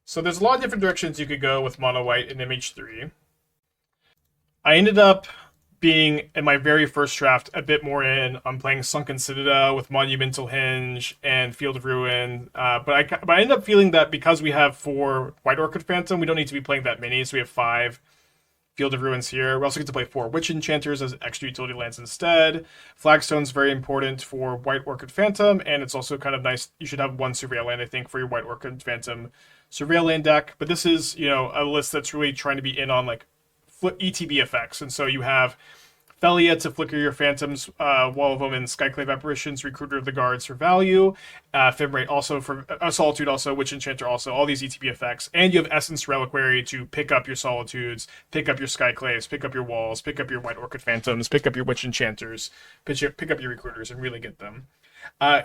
So there's a lot of different directions you could go with mono white and MH3. I ended up being, in my very first draft, a bit more in. I'm playing Sunken Citadel with Monumental Hinge and Field of Ruin. But I ended up feeling that because we have 4 White Orchid Phantom, we don't need to be playing that many, so we have 5 Field of Ruins here. We also get to play 4 Witch Enchanters as extra utility lands instead. Flagstone's very important for White Orchid Phantom, and it's also kind of nice. You should have 1 Surveil land, I think, for your White Orchid Phantom Surveil land deck. But this is, a list that's really trying to be in on, like, ETB effects. And so you have Phelia to flicker your phantoms, Wall of Omens, Skyclave Apparitions, Recruiter of the Guards for value, Ephemerate also for Solitude also, Witch Enchanter also, all these ETB effects. And you have Essence Reliquary to pick up your Solitudes, pick up your Skyclaves, pick up your Walls, pick up your White Orchid Phantoms, pick up your Witch Enchanters, pick up your Recruiters, and really get them.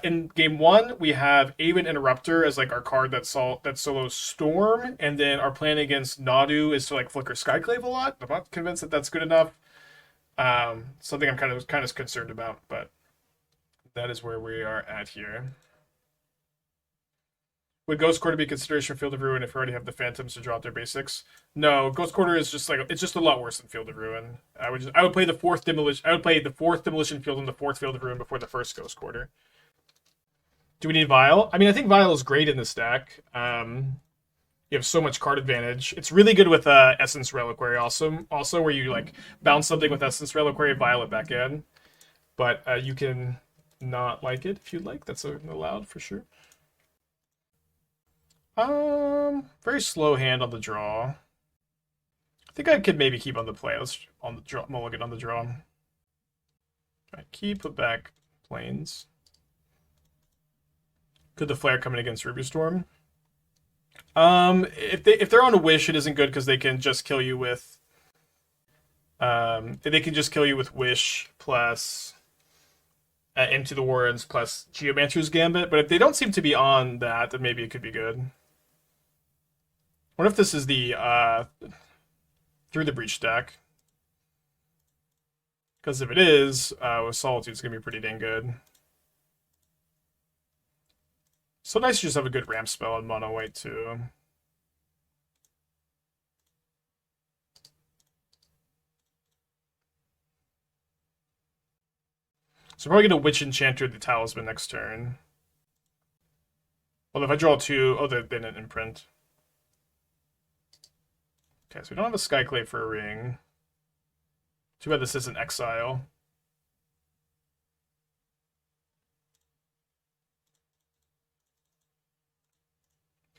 In game 1, we have Aven Interrupter as like our card that solos Storm, and then our plan against Nadu is to like flicker Skyclave a lot. I'm not convinced that that's good enough. Something I'm kind of concerned about, but that is where we are at here. Would Ghost Quarter be consideration for Field of Ruin if we already have the Phantoms to draw out their basics? No, Ghost Quarter is just like it's just a lot worse than Field of Ruin. I would play the 4th Demolition. I would play the 4th Demolition Field and the 4th Field of Ruin before the first Ghost Quarter. Do we need Vial? I mean, I think Vial is great in this deck. You have so much card advantage. It's really good with Essence Reliquary also where you like bounce something with Essence Reliquary, Vial it back in. But you can not like it if you'd like. That's allowed for sure. Very slow hand on the draw. I think I could maybe keep on the play. Let's on the draw, mulligan on the draw. Alright, keep, put back planes. Could the Flare come in against Ruby Storm? If they're on a wish, it isn't good because they can just kill you with wish plus Into the Warrens plus Geomancer's Gambit. But if they don't seem to be on that, then maybe it could be good. What if this is the Through the Breach deck? Because if it is, with Solitude, it's gonna be pretty dang good. So nice to just have a good ramp spell on mono white too. So probably gonna Witch Enchanter the Talisman next turn. Well, if I draw 2, oh, they've been an imprint. Okay, so we don't have a Skyclave for a ring. Too bad this isn't Exile.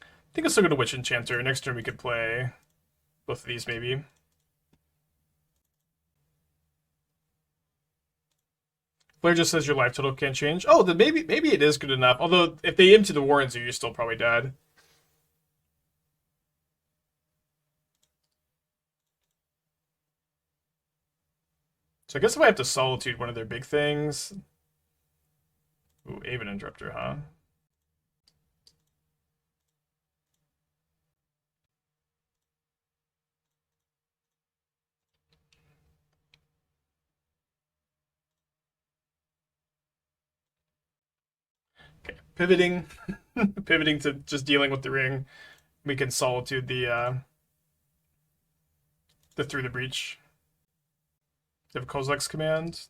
I think I'll still go to Witch Enchanter. Next turn we could play both of these, maybe. Flare just says your life total can't change. Oh, then maybe it is good enough. Although, if they Into the Warrens, you're still probably dead. So I guess if I have to Solitude one of their big things... Ooh, Aven Interrupter, huh? Okay, pivoting. Pivoting to just dealing with the ring. We can Solitude the Through the Breach. They have a Kozilek's command.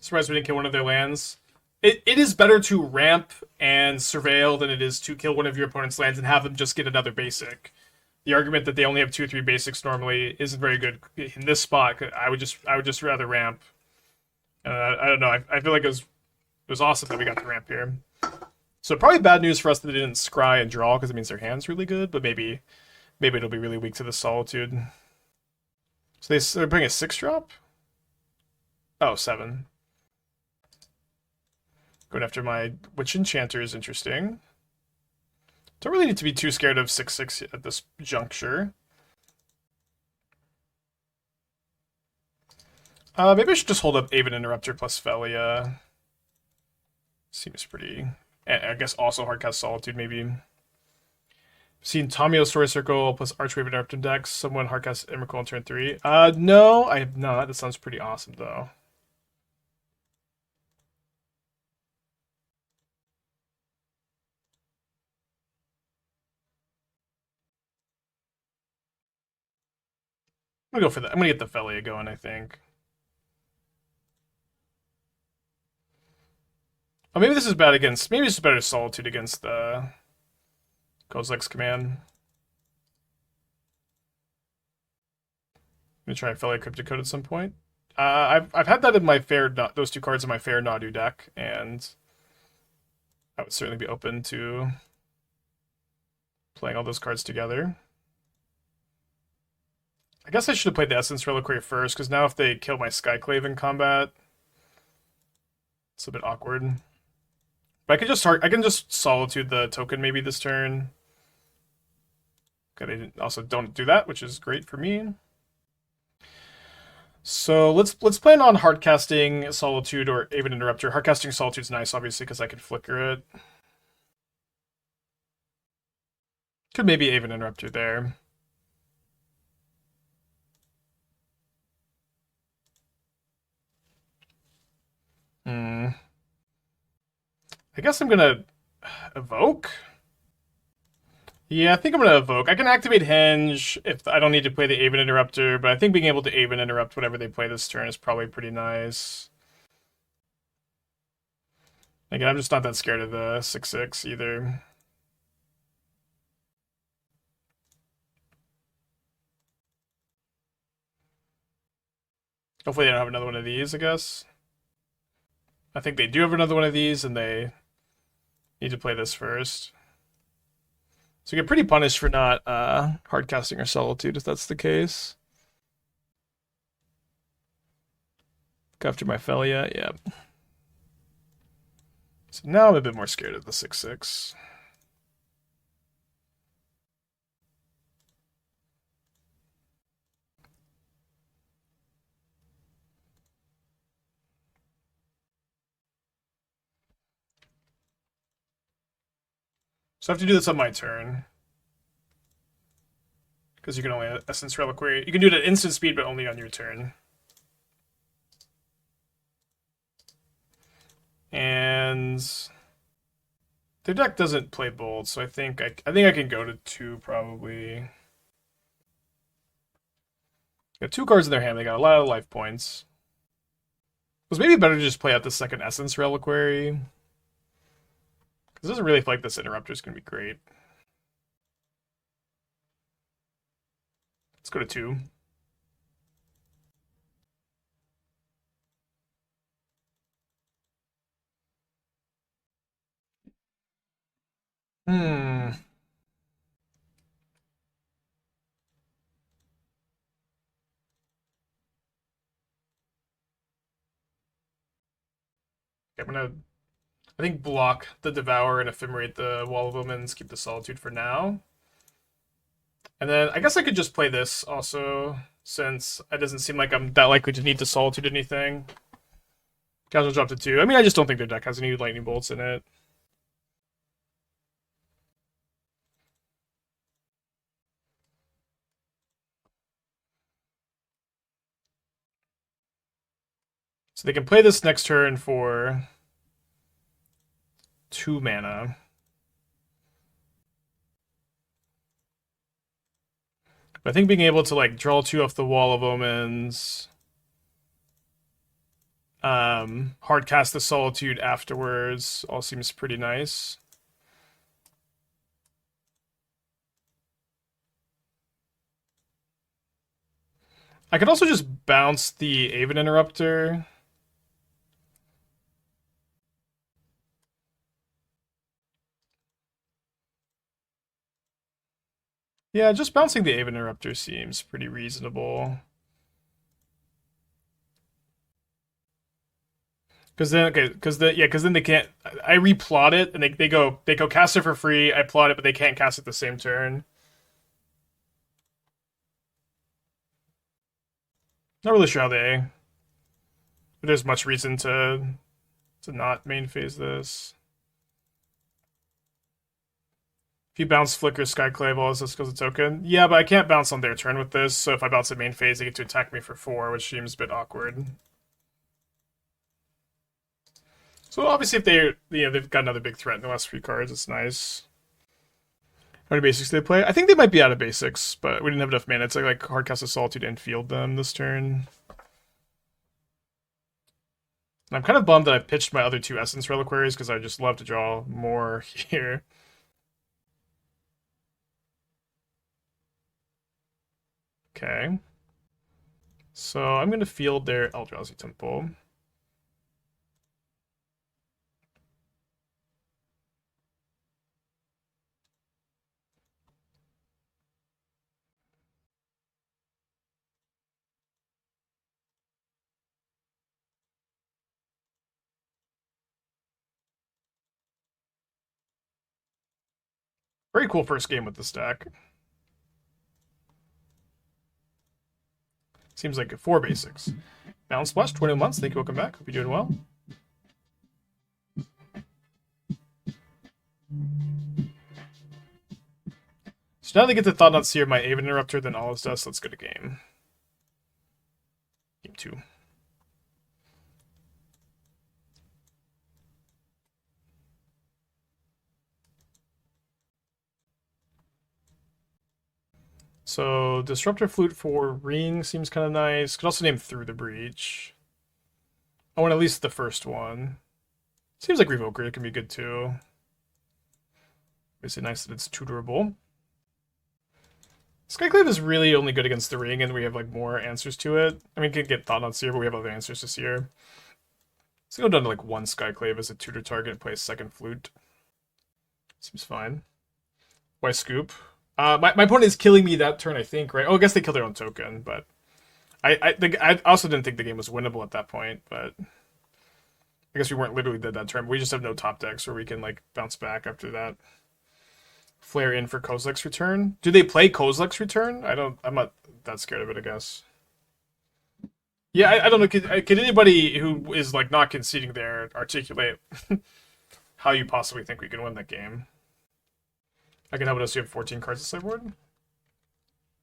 Surprised we didn't kill one of their lands. It is better to ramp and surveil than it is to kill one of your opponent's lands and have them just get another basic. The argument that they only have 2 or 3 basics normally isn't very good in this spot. I would just rather ramp. I don't know. I feel like it was awesome that we got the ramp here. So probably bad news for us that they didn't scry and draw because it means their hand's really good. But maybe it'll be really weak to the Solitude. So they're putting a 6-drop? Oh, 7. Going after my Witch Enchanter is interesting. Don't really need to be too scared of 6/6 at this juncture. Maybe I should just hold up Aven Interrupter plus Phelia. Seems pretty... And I guess also Hardcast Solitude, maybe. Seen Tomio Story Circle plus Archwave Interrupter decks. Someone Hardcast Emrakul on turn 3. No, I have not. That sounds pretty awesome, though. gonna go for that. I'm gonna get the Phelia going, I think. Oh, maybe this is bad against... Maybe it's better Solitude against the Kozilek's command. I'm gonna try Phelia Cryptic Code at some point. I've had that in my fair... those two cards in my fair Nadu deck, and I would certainly be open to playing all those cards together. I guess I should have played the Essence Reliquary first, because now if they kill my Skyclave in combat, it's a bit awkward. But I can just Solitude the token maybe this turn. Okay, they also don't do that, which is great for me. So let's plan on hardcasting Solitude or Aven Interrupter. Hardcasting Solitude's nice, obviously, because I can flicker it. Could maybe Aven Interrupter there. I guess I'm gonna evoke. Yeah, I think I'm gonna evoke. I can activate Henge if I don't need to play the Aven Interrupter, but I think being able to Aven Interrupt whatever they play this turn is probably pretty nice. Again, I'm just not that scared of the 6/6 either. Hopefully they don't have another one of these, I guess. I think they do have another one of these, and they need to play this first. So you get pretty punished for not hardcasting or Solitude if that's the case. Go after my Phelia, yeah. So now I'm a bit more scared of the 6/6. So I have to do this on my turn. Because you can only Essence Reliquary. You can do it at instant speed, but only on your turn. And their deck doesn't play bold, so I think I can go to 2 probably. Got 2 cards in their hand. They got a lot of life points. It was maybe better to just play out the second Essence Reliquary. Because it doesn't really feel like this Interrupter is going to be great. Let's go to 2. I'm gonna, I think, block the Devour and Ephemerate the Wall of Omens, keep the Solitude for now. And then I guess I could just play this also, since it doesn't seem like I'm that likely to need to Solitude anything. Casual drop to 2. I mean, I just don't think their deck has any Lightning Bolts in it. So they can play this next turn for 2 mana. But I think being able to like draw 2 off the Wall of Omens, hardcast the Solitude afterwards, all seems pretty nice. I could also just bounce the Aven Interrupter. Yeah, just bouncing the Aven Interrupter seems pretty reasonable. Because then, okay, because then they can't. I replot it, and they go cast it for free. I plot it, but they can't cast it the same turn. Not really sure how if there's much reason to not main phase this. If you bounce Flicker, Skyclave, all this goes a token. Yeah, but I can't bounce on their turn with this, so if I bounce at main phase, they get to attack me for 4, which seems a bit awkward. So obviously if they've got another big threat in the last 3 cards, it's nice. How many basics did they play? I think they might be out of basics, but we didn't have enough mana. It's like Hardcast of Solitude and field them this turn. And I'm kind of bummed that I pitched my other two Essence Reliquaries because I just love to draw more here. Okay. So I'm going to field their Eldrazi Temple. Very cool first game with the stack. Seems like 4 basics. Balance Splash, 21 months. Thank you. Welcome back. Hope you're doing well. So now they get the Thought Not Seer, my Aven Interrupter, then all is dust. Let's go to game. Game 2. So Disruptor Flute for Ring seems kind of nice. Could also name Through the Breach. Oh, and at least the first one. Seems like Revoker can be good too. Basically nice that it's tutorable. Skyclave is really only good against the Ring, and we have like more answers to it. I mean, we could get Thought on Seer, but we have other answers to Seer. Let's go down to like 1 Skyclave as a tutor target and play a second Flute. Seems fine. Why Scoop? My opponent is killing me that turn, I think, right? Oh, I guess they killed their own token, but I also didn't think the game was winnable at that point, but I guess we weren't literally dead that turn. We just have no top decks where we can like bounce back after that. Flare in for Kozilek's Return. Do they play Kozilek's Return? I'm not that scared of it, I guess. Yeah, I don't know. Could anybody who is like not conceding there articulate how you possibly think we can win that game? I can help us. You have 14 cards in sideboard.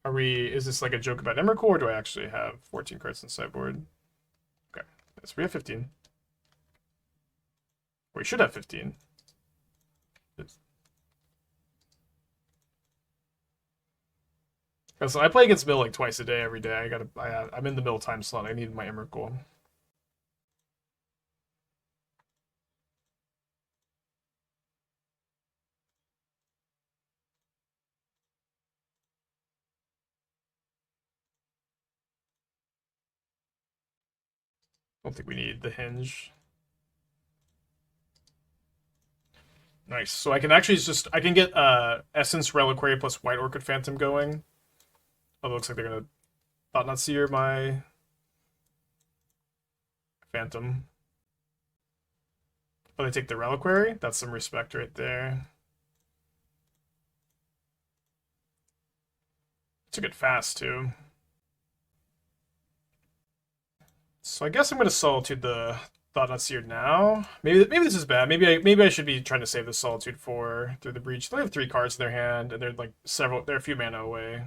Is this like a joke about Emrakul, or do I actually have 14 cards in sideboard? Okay, so we have 15. We should have 15. So I play against Mill like twice a day, every day. I'm in the Mill time slot. I need my Emrakul. Don't think we need the hinge. Nice. So I can actually I can get Essence Reliquary plus White Orchid Phantom going. Although it looks like they're gonna Thought Not Seer my Phantom. Oh, they take the Reliquary? That's some respect right there. Took it fast too. So I guess I'm gonna Solitude the Thought Not Seer now. Maybe this is bad. Maybe I should be trying to save the Solitude for Through the Breach. They have 3 cards in their hand, and they're like they're a few mana away.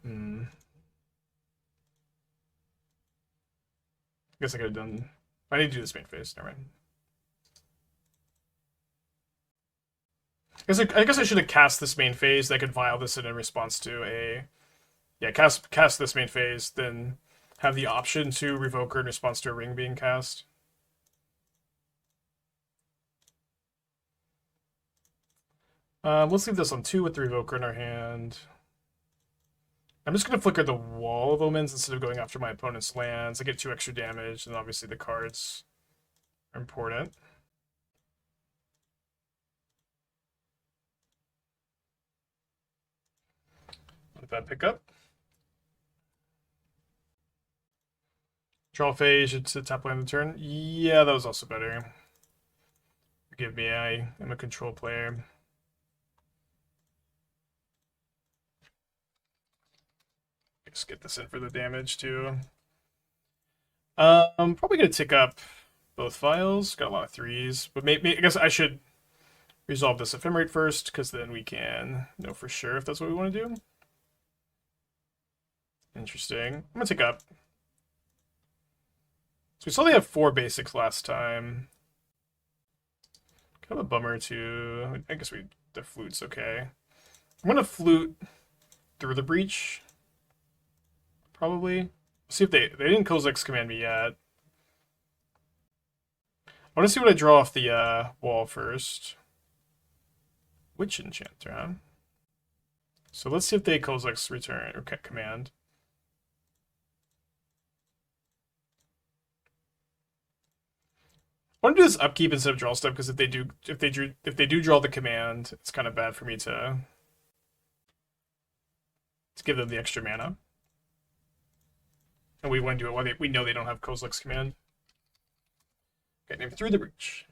I guess I could have done. I need to do this main phase. Never mind. I guess I should have cast this main phase. That could vial this in response to a. Yeah, cast this main phase, then have the option to Revoker in response to a Ring being cast. Let's leave this on 2 with the Revoker in our hand. I'm just going to flicker the Wall of Omens instead of going after my opponent's lands. I get 2 extra damage, and obviously the cards are important. Let that pick up. Draw phase, it's a tap land of the turn. Yeah, that was also better. Forgive me, I am a control player. Just get this in for the damage too. Probably gonna tick up both files. Got a lot of 3s, but maybe I guess I should resolve this Ephemerate first, because then we can know for sure if that's what we want to do. Interesting. I'm gonna tick up. So we saw they have 4 basics last time. Kind of a bummer too. I guess the flute's okay. I'm gonna flute through the breach. Probably. See if they didn't Kozilek's command me yet. I want to see what I draw off the wall first. Witch Enchanter, huh? So let's see if they Kozilek's return or command. I want to do this upkeep instead of draw step because if they do draw the command, it's kind of bad for me to give them the extra mana. And we want to do it while we know they don't have Kozilek's command. Okay, name through the breach.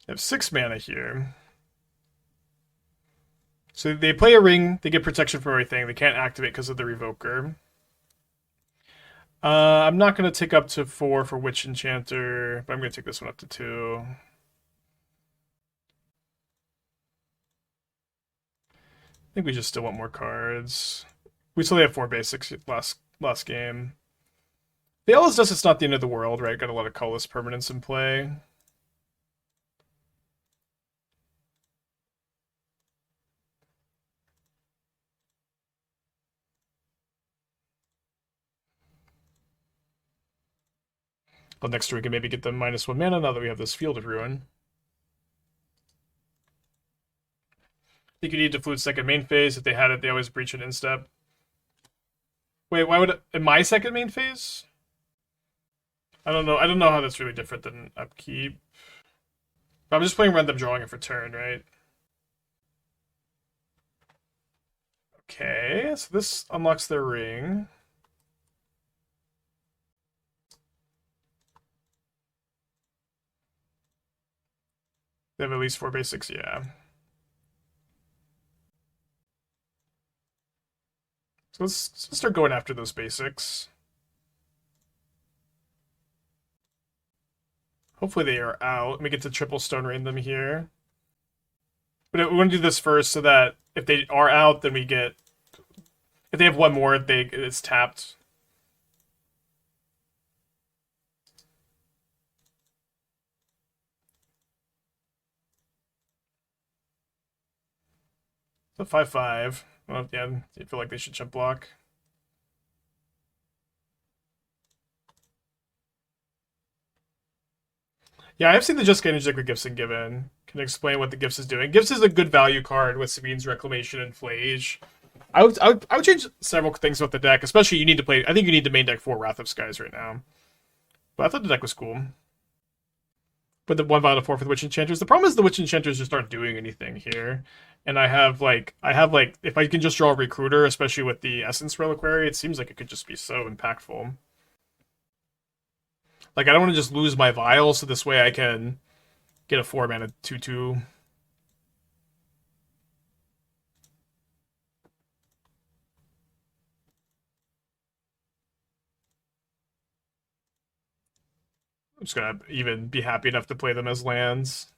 They have 6 mana here. So they play a ring, they get protection from everything. They can't activate because of the Revoker. I'm not going to take up to 4 for Witch Enchanter, but I'm going to take this one up to 2. I think we just still want more cards. We still have 4 basics last game. The Ellis does, it's not the end of the world, right? Got a lot of colorless permanents in play. Well, next turn we can maybe get them -1 mana now that we have this Field of Ruin. I think you need to flute second main phase. If they had it, they always breach an instep. Wait, why would in my second main phase? I don't know. I don't know how that's really different than upkeep. But I'm just playing random drawing it for turn, right? Okay, so this unlocks their ring. They have at least 4 basics, yeah. So let's start going after those basics. Hopefully they are out. Let me get to triple stone rain them here. But we want to do this first so that if they are out, then we get... If they have 1 more, it's tapped. So 5/5. Well, yeah, I feel like they should jump block. Yeah, I've seen the Just Gain Deck with Gifts and Given. Can explain what the Gifts is doing. Gifts is a good value card with Sabine's Reclamation and Flage. I would change several things about the deck, especially you need to play... I think you need to main deck 4 Wrath of Skies right now. But I thought the deck was cool. But the 1 Vial 4 for the Witch Enchanters. The problem is the Witch Enchanters just aren't doing anything here. And I have like, if I can just draw a Recruiter, especially with the Essence Reliquary, it seems like it could just be so impactful. Like, I don't want to just lose my Vial, so this way I can get a 4-mana 2/2. I'm just gonna even be happy enough to play them as lands.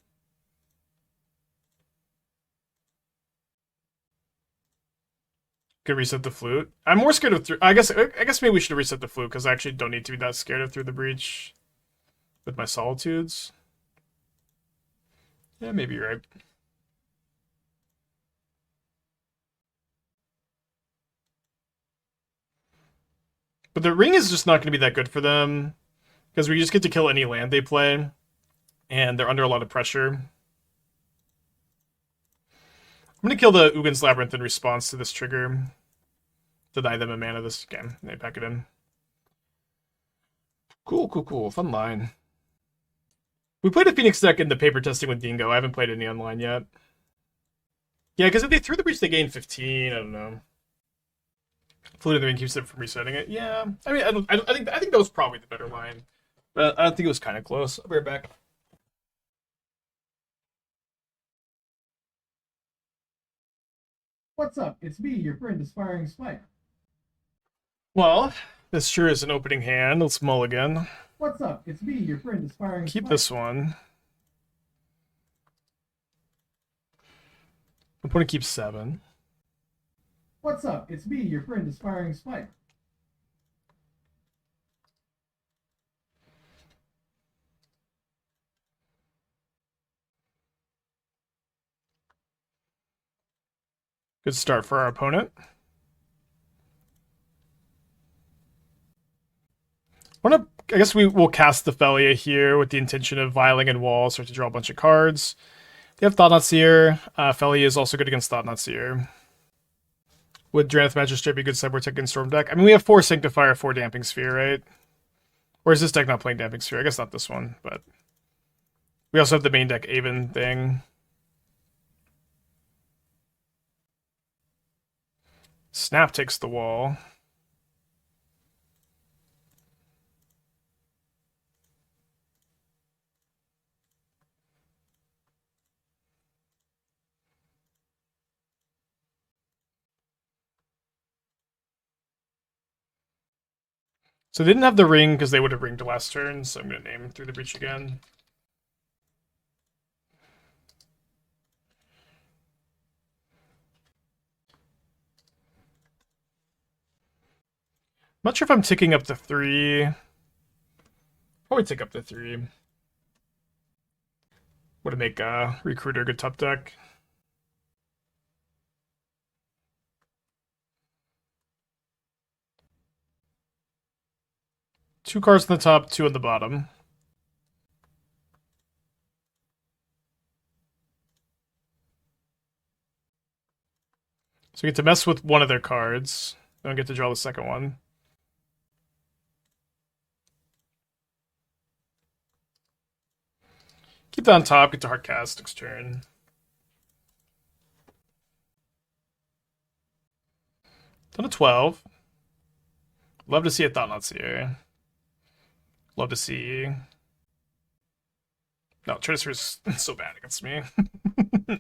Could reset the flute. I'm more scared of I guess maybe we should reset the flute because I actually don't need to be that scared of Through the Breach with my Solitudes. Yeah, maybe you're right. But the ring is just not going to be that good for them because we just get to kill any land they play, and they're under a lot of pressure. I'm going to kill the Ugin's Labyrinth in response to this trigger. Deny them a mana this game. They pack it in. Cool. Fun line. We played a Phoenix deck in the paper testing with Dingo. I haven't played any online yet. Yeah, because if they Through the Breach, they gain 15. I don't know. Flute in the Ring keeps them from resetting it. Yeah, I mean, I think that was probably the better line, but I don't think it was kind of close. I'll be right back. What's up? It's me, your friend, Aspiring Spike. Well, this sure is an opening hand. Let's mulligan. What's up? It's me, your friend, Aspiring Keep Spike. this one. I'm going to keep 7. What's up? It's me, your friend, Aspiring Spike. Good start for our opponent. I guess we will cast the Phelia here with the intention of vialing and wall, start to draw a bunch of cards. They have Thought-Knot Seer. Phelia is also good against Thought-Knot Seer. Would Drannith Magistrate be good sideboard tech against Storm deck? I mean, we have 4 Sanctifier, 4 Damping Sphere, right? Or is this deck not playing Damping Sphere? I guess not this one, but... We also have the main deck Aven thing. Snap takes the wall. So they didn't have the ring because they would have ringed last turn, so I'm going to name Through the Breach again. I'm not sure if I'm ticking up to 3. Probably tick up to 3. Would make Recruiter a good top deck. Two cards on the top, 2 on the bottom. So we get to mess with one of their cards. Don't get to draw the second one. Keep that on top, get to hard cast next turn. Done a 12. Love to see a Thought-Knot Seer. Love to see... No, Tracer is so bad against me. Is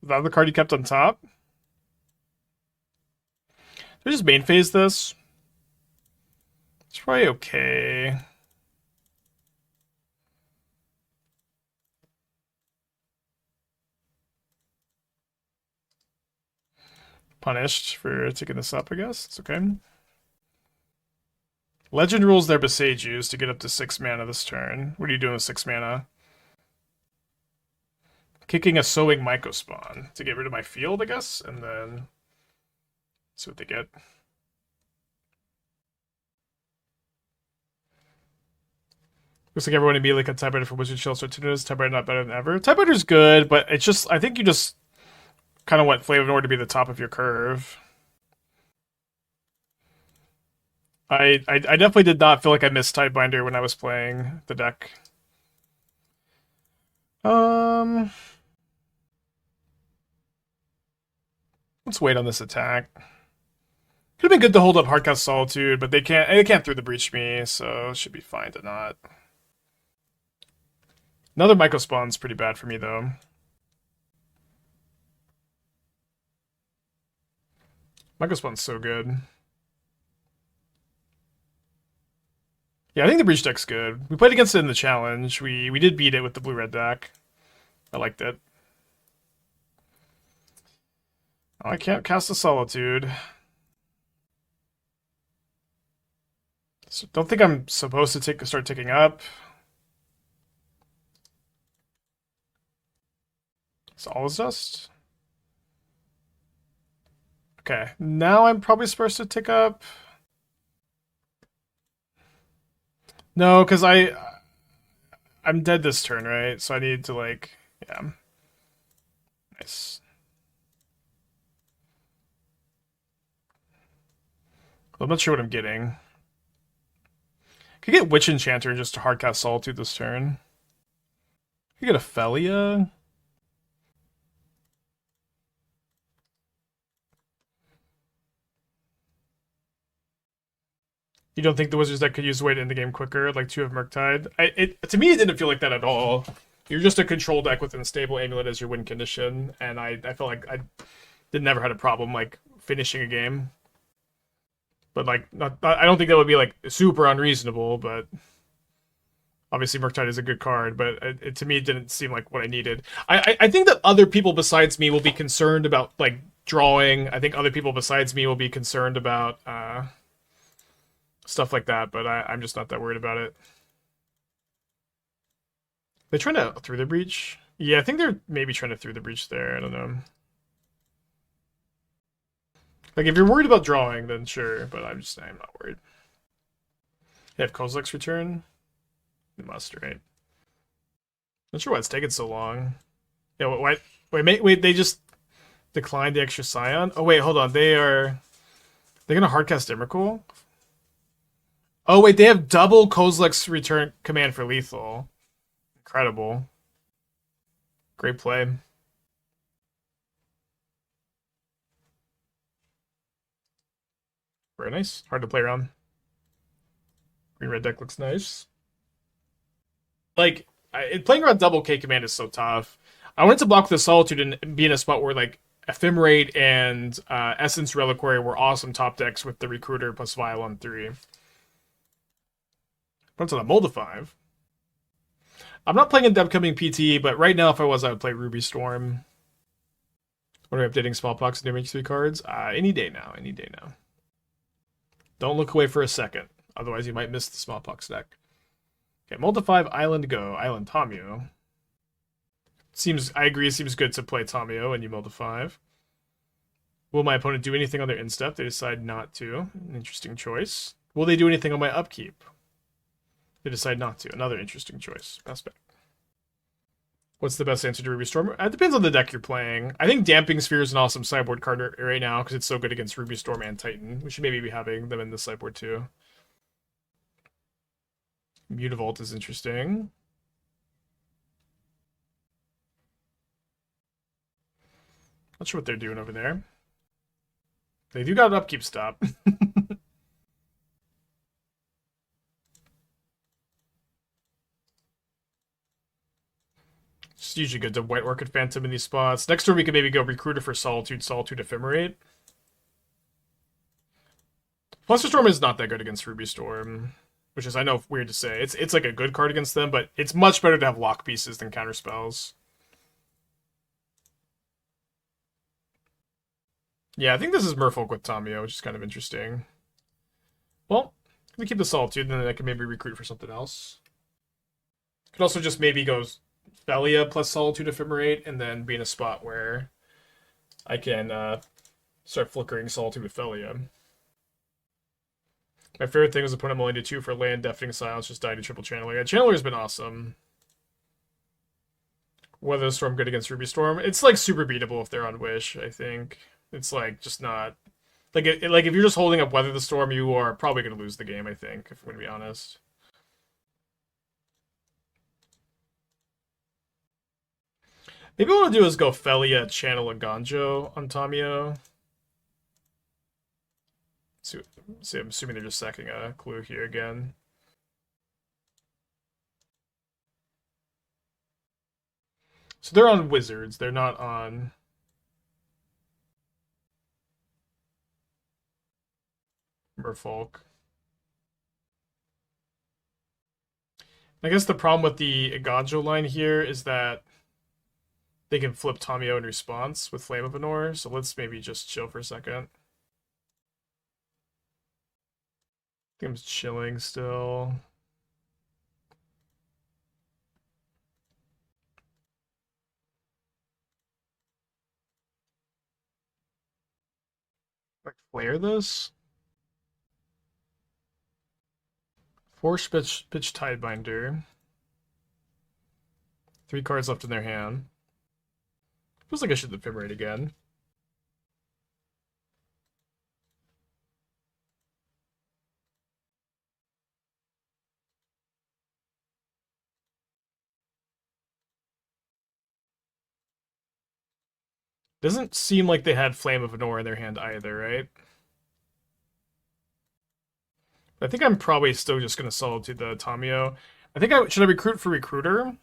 that the card you kept on top? Did I just main phase this? It's probably okay. Punished for taking this up, I guess. It's okay. Legend rules their Besages to get up to 6 mana this turn. What are you doing with 6 mana? Kicking a Sowing Mycospawn to get rid of my field, I guess, and then see what they get. Looks like everyone immediately cut Typewriter for Wizard Shell, so Typewriter not better than ever. Typewriter's good, but it's just, I think you just kind of want Flame of Nord to be the top of your curve. I definitely did not feel like I missed Tidebinder when I was playing the deck. Let's wait on this attack. Could have been good to hold up Hardcast Solitude, but they can't through the breach me, so it should be fine to not. Another Mycospawn's pretty bad for me though. Mycospawn's so good. Yeah, I think the breach deck's good. We played against it in the challenge. We did beat it with the blue-red deck. I liked it. Oh, I can't cast a Solitude. So don't think I'm supposed to start ticking up. It's always dust. Okay, now I'm probably supposed to tick up. No, because I'm dead this turn, right? So I need to, like, yeah. Nice. I'm not sure what I'm getting. Could get Witch Enchanter and just hardcast Solitude this turn. Could get a Phelia. You don't think the Wizards deck could use a way to end the game quicker, like 2 of Murktide? To me, it didn't feel like that at all. You're just a control deck with an stable amulet as your win condition, and I felt like I never had a problem like finishing a game. But like, I don't think that would be like super unreasonable. But obviously, Murktide is a good card. But to me, it didn't seem like what I needed. I think that other people besides me will be concerned about like drawing. I think other people besides me will be concerned about stuff like that. But I'm just not that worried about it. They're trying to through the breach. Yeah, I think they're maybe trying to through the breach there. I don't know. Like, if you're worried about drawing, then sure, but I'm not worried. They have Kozilek's return? They must, right? Not sure why it's taking so long. Yeah, wait, they just declined the extra Scion? Oh, wait, hold on. They're gonna hardcast Emrakul? Oh, wait, they have double Kozilek's return command for lethal. Incredible. Great play. Very nice. Hard to play around. Green-red deck looks nice. Like, playing around double K command is so tough. I wanted to block with the Solitude and be in a spot where, like, Ephemerate and Essence Reliquary were awesome top decks with the Recruiter plus Vial on 3. Runs on a Mold of 5. I'm not playing in the upcoming PT, but right now, if I was, I would play Ruby Storm. What are we updating Smallpox and MH3 cards? Any day now. Any day now. Don't look away for a second. Otherwise, you might miss the Smallpox deck. Okay, Mold of 5, Island go. Island Tamio. I agree, it seems good to play Tamio and you Mold of 5. Will my opponent do anything on their instep? They decide not to. An interesting choice. Will they do anything on my upkeep? They decide not to. Another interesting choice. Best bet. What's the best answer to Ruby Storm? It depends on the deck you're playing. I think Damping Sphere is an awesome sideboard card right now because it's so good against Ruby Storm and Titan. We should maybe be having them in the sideboard too. Mutavault is interesting. Not sure what they're doing over there. They do got an upkeep stop. It's usually good to White Orchid Phantom in these spots. Next turn we could maybe go Recruiter for Solitude, Ephemerate. Fluster Storm is not that good against Ruby Storm, which is, I know, weird to say. It's like a good card against them, but it's much better to have lock pieces than counter spells. Yeah, I think this is Merfolk with Tamio, which is kind of interesting. Well, let me keep the Solitude, and then I can maybe recruit for something else. Could also just maybe go Phelia plus Solitude Ephemerate, and then be in a spot where I can start flickering Solitude with Phelia. My favorite thing was the opponent only did 2 for land, Deafening Silence, just died to triple Channeler. Yeah, Channeler's been awesome. Weather Storm good against Ruby Storm. It's like super beatable if they're on Wish, I think. It's like just not like like if you're just holding up Weather the Storm, you are probably gonna lose the game, I think, if I'm gonna be honest. Maybe what I'll do is go Phelia, Channel, Eiganjo on Tamio. See, I'm assuming they're just sacking a clue here again. So they're on Wizards. They're not on Merfolk. I guess the problem with the Eiganjo line here is that they can flip Tamio in response with Flame of Anor, so let's maybe just chill for a second. I think I'm chilling still. Like flare this? Force pitch Tidebinder. 3 cards left in their hand. Feels like I should Ephemerate again. Doesn't seem like they had Flame of Anor in their hand either, right? I think I'm probably still just going to Solitude the Tamio. Should I recruit for Recruiter?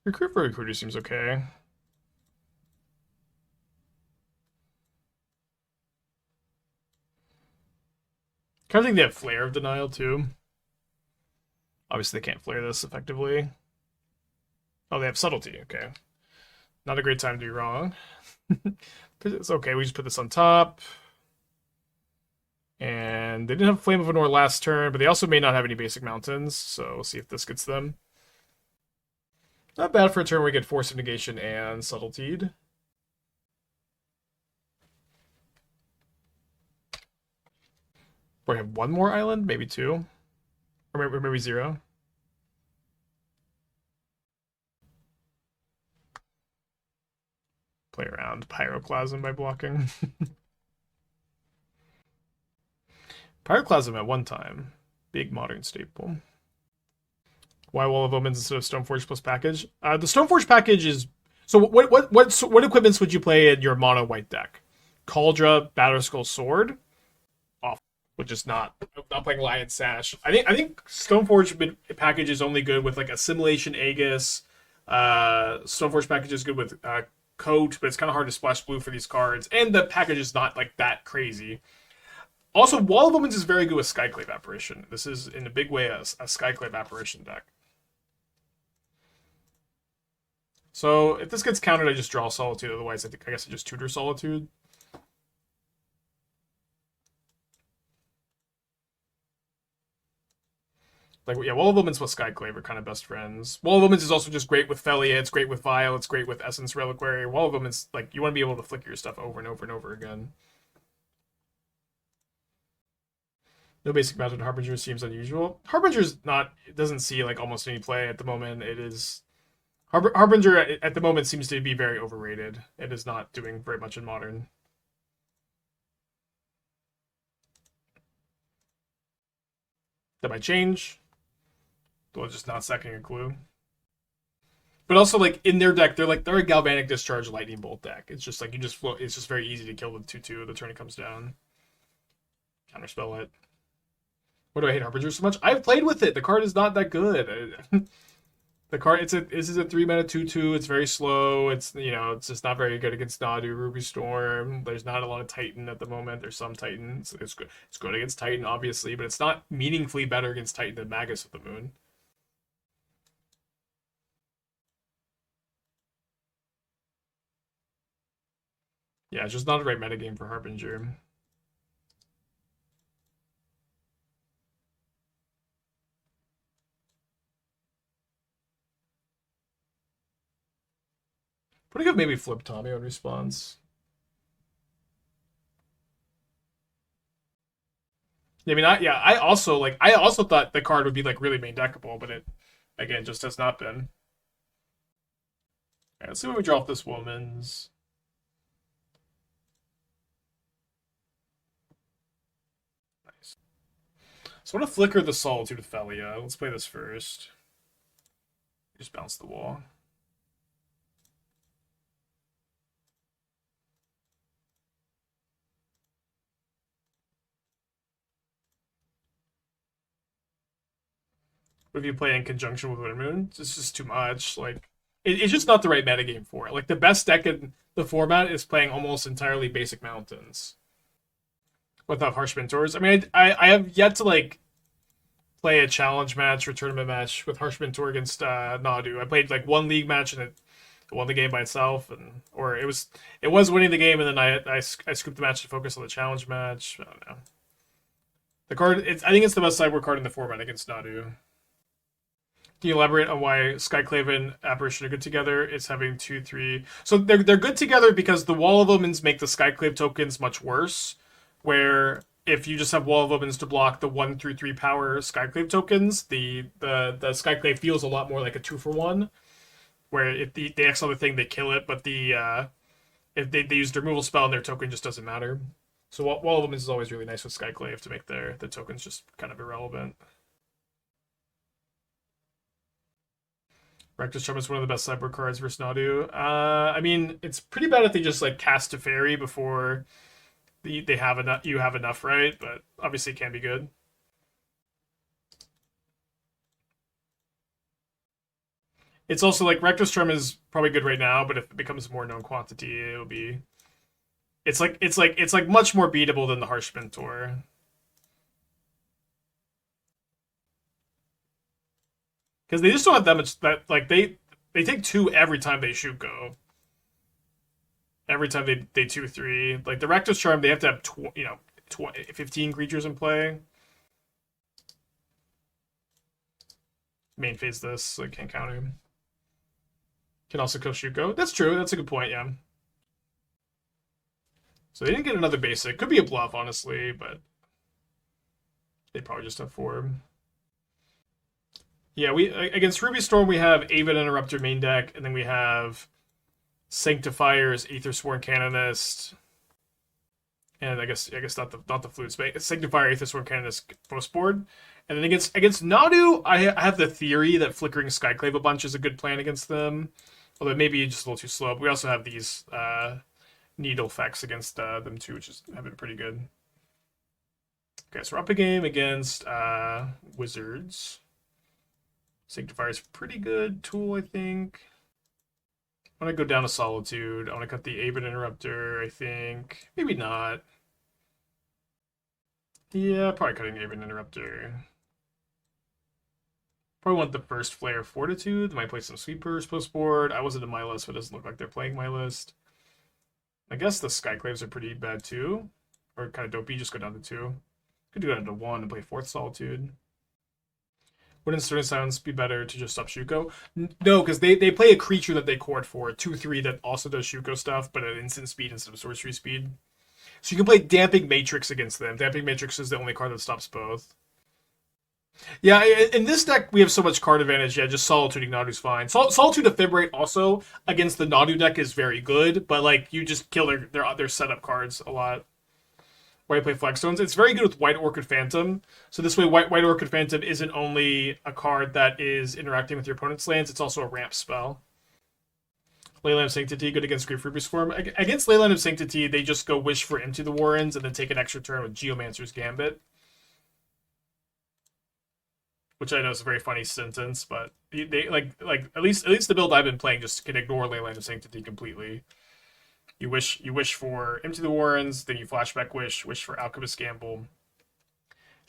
Recruit for Recruiter seems okay. Kind of think they have Flare of Denial too. Obviously they can't flare this effectively. Oh, they have Subtlety, okay. Not a great time to be wrong. It's okay, we just put this on top. And they didn't have Flame of Anor last turn, but they also may not have any basic mountains, so we'll see if this gets them. Not bad for a turn where we get Force of Negation and Subtlety. We have one more island, maybe two, or maybe zero. Play around Pyroclasm by blocking. Pyroclasm at one time, big modern staple. Why Wall of Omens instead of Stoneforge plus package? The Stoneforge package is so. What equipments would you play in your mono white deck? Cauldra, Batterskull Sword. Off, which is not playing Lion Sash. I think Stoneforge package is only good with like Assimilation Aegis. Stoneforge package is good with Coat, but it's kind of hard to splash blue for these cards, and the package is not like that crazy. Also, Wall of Omens is very good with Skyclave Apparition. This is in a big way a Skyclave Apparition deck. So if this gets countered, I just draw Solitude. Otherwise, I guess I just tutor Solitude. Like, yeah, Wall of Omens with Skyclave are kind of best friends. Wall of Omens is also just great with Phelia. It's great with Vial. It's great with Essence Reliquary. Wall of Omens, like, you want to be able to flicker your stuff over and over and over again. No basic Mountain Harbinger seems unusual. Harbinger's not, it doesn't see like almost any play at the moment. It is Harbinger at the moment seems to be very overrated. It is not doing very much in Modern. That might change. Well, just not sacking a clue. But also, like in their deck, they're a Galvanic Discharge Lightning Bolt deck. It's just like you just float. It's just very easy to kill with 2/2 the turn it comes down. Counterspell it. Why do I hate Harbinger so much? I've played with it. The card is not that good. The card, this is a 3-mana 2/2. It's very slow. It's it's just not very good against Nadu, Ruby Storm. There's not a lot of Titan at the moment. There's some Titan. It's good. It's good against Titan, obviously, but it's not meaningfully better against Titan than Magus of the Moon. Yeah, it's just not a right metagame for Harbinger. Pretty good, maybe flip Tommy on response. I mean, I also thought the card would be like really main deckable, but it again just has not been. Alright, let's see what we draw off this Woman's. Nice. So I want to flicker the Solitude of Phelia. Let's play this first. Just bounce the wall. What if you play in conjunction with Windmoon? It's just too much. Like, it's just not the right metagame for it. Like, the best deck in the format is playing almost entirely basic mountains without Harsh Mentors. I mean, I have yet to like play a challenge match or tournament match with Harsh Mentor against Nadu. I played like one league match and it won the game by itself, or it was winning the game, and then I scooped the match to focus on the challenge match. I don't know. The card, I think it's the best sideboard card in the format against Nadu. Can you elaborate on why Skyclave and Apparition are good together? It's having 2/3. So they're good together because the Wall of Omens make the Skyclave tokens much worse. Where if you just have Wall of Omens to block the 1/3 power Skyclave tokens, the Skyclave feels a lot more like a 2-for-1. Where if they exile the thing, they kill it, but if they use the removal spell and their token just doesn't matter. So Wall of Omens is always really nice with Skyclave to make the tokens just kind of irrelevant. Rectus Charm is one of the best sideboard cards versus Nadu. I mean, it's pretty bad if they just like cast a fairy before they have enough. You have enough, right? But obviously, it can be good. It's also like Rectus Charm is probably good right now, but if it becomes more known quantity, it'll be. It's like much more beatable than the Harsh Mentor. Because they just don't have that much. That like they take 2 every time they shoot go. Every time they 2/3. Like the Rectus Charm, they have to have 15 creatures in play. Main phase this, so I can't counter him. Can also kill Shuko. That's true. That's a good point, yeah. So they didn't get another basic. Could be a bluff, honestly, but they probably just have 4. Yeah, we against Ruby Storm we have Aven Interrupter main deck, and then we have Sanctifier's Ethersworn Canonist, and I guess not the flutes, but Sanctifier Ethersworn Canonist post board. And then against Nadu, I have the theory that flickering Skyclave a bunch is a good plan against them, although maybe just a little too slow. But we also have these needle effects against them too, which have been pretty good. Okay, so we're up a game against Wizards. Sanctifier is pretty good tool, I think. I want to go down to Solitude. I want to cut the Aven Interrupter, I think. Maybe not. Yeah, probably cutting the Aven Interrupter. Probably want the first Flare of Fortitude. Might play some Sweepers post board. I wasn't in my list, but it doesn't look like they're playing my list. I guess the Skyclaves are pretty bad too. Or kind of dopey, just go down to 2. Could go down to 1 and play 4th Solitude. Wouldn't Stern Silence be better to just stop Shuko? No, because they play a creature that they court for, 2/3 that also does Shuko stuff, but at instant speed instead of sorcery speed. So you can play Damping Matrix against them. Damping Matrix is the only card that stops both. Yeah, in this deck we have so much card advantage. Yeah, just Solitude Nadu's fine. Solitude Ephemerate also against the Nadu deck is very good, but like you just kill their setup cards a lot. Why you play Flagstones? It's very good with White Orchid Phantom. So this way, White Orchid Phantom isn't only a card that is interacting with your opponent's lands; it's also a ramp spell. Leyline of Sanctity, good against Grief Ruby Swarm. Against Leyline of Sanctity, they just go Wish for Empty the Warrens and then take an extra turn with Geomancer's Gambit. Which I know is a very funny sentence, but they like at least the build I've been playing just can ignore Leyline of Sanctity completely. You wish for Empty the Warrens, then you flashback wish for Alchemist Gamble.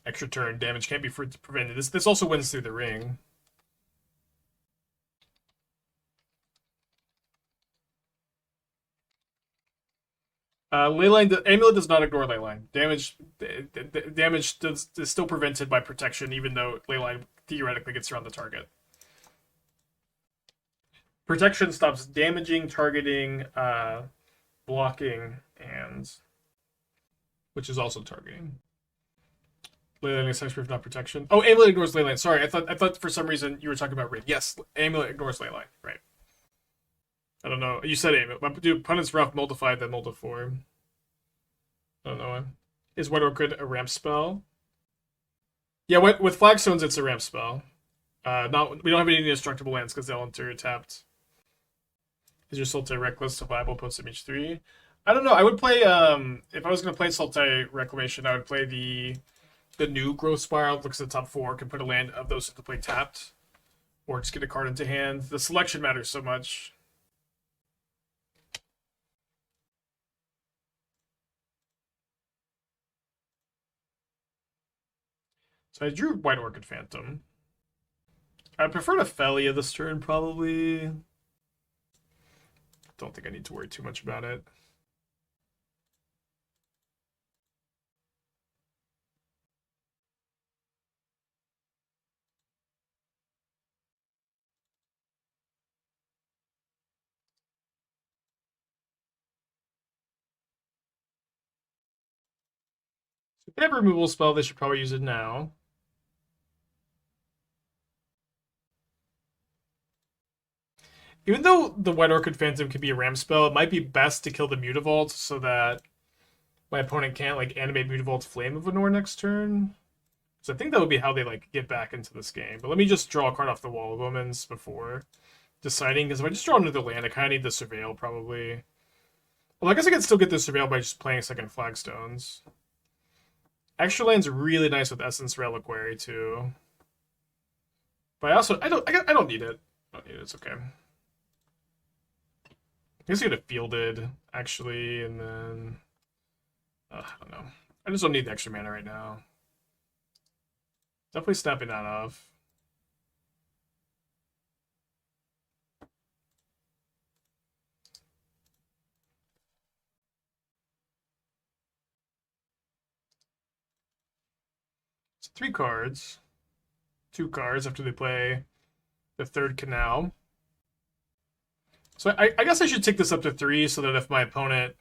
Extra turn, damage can't be prevented. This also wins through the ring. Leyline, the Amulet does not ignore Leyline. Damage is still prevented by protection, even though Leyline theoretically gets around the target. Protection stops damaging, targeting, blocking, and which is also targeting. Leyline is hexproof, not protection. Oh, Amulet ignores Leyline. Sorry, I thought for some reason you were talking about Ring. Yes, Amulet ignores Leyline. Right. I don't know. You said Amulet. My opponent's rough multiplied then multi form. I don't know. Is White Orchid a ramp spell? Yeah, with Flagstones it's a ramp spell. We don't have any indestructible lands because they'll enter tapped. Is your Sultai Reckless a viable post MH3? I don't know. I would play if I was gonna play Sultai Reclamation, I would play the new Growth Spiral. Looks at the top 4, can put a land of those into play tapped. Or just get a card into hand. The selection matters so much. So I drew White Orchid Phantom. I prefer to Phelia this turn, probably. Don't think I need to worry too much about it. So if they have a removal spell, they should probably use it now. Even though the White Orchid Phantom can be a ramp spell, it might be best to kill the Mutavault so that my opponent can't like animate Mutavault's Flame of Venor next turn. So I think that would be how they like get back into this game. But let me just draw a card off the Wall of Omens before deciding, because if I just draw another land, I kind of need the Surveil probably. Well, I guess I can still get the Surveil by just playing second Flagstones. Extra land's really nice with Essence Reliquary too. But I don't need it. I don't need it. It's okay. I guess I could have fielded, actually, and then... I don't know. I just don't need the extra mana right now. Definitely snapping that off. It's 3 cards. 2 cards after they play the 3rd Canal. So I guess I should take this up to 3 so that if my opponent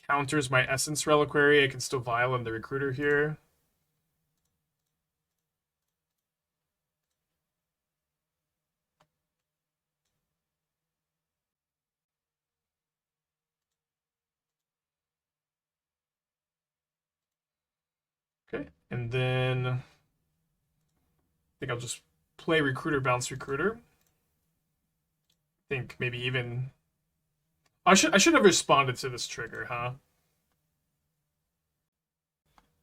counters my Essence Reliquary, I can still Vial in the Recruiter here. Okay, and then I think I'll just play Recruiter, bounce Recruiter. I think maybe even I should have responded to this trigger, huh?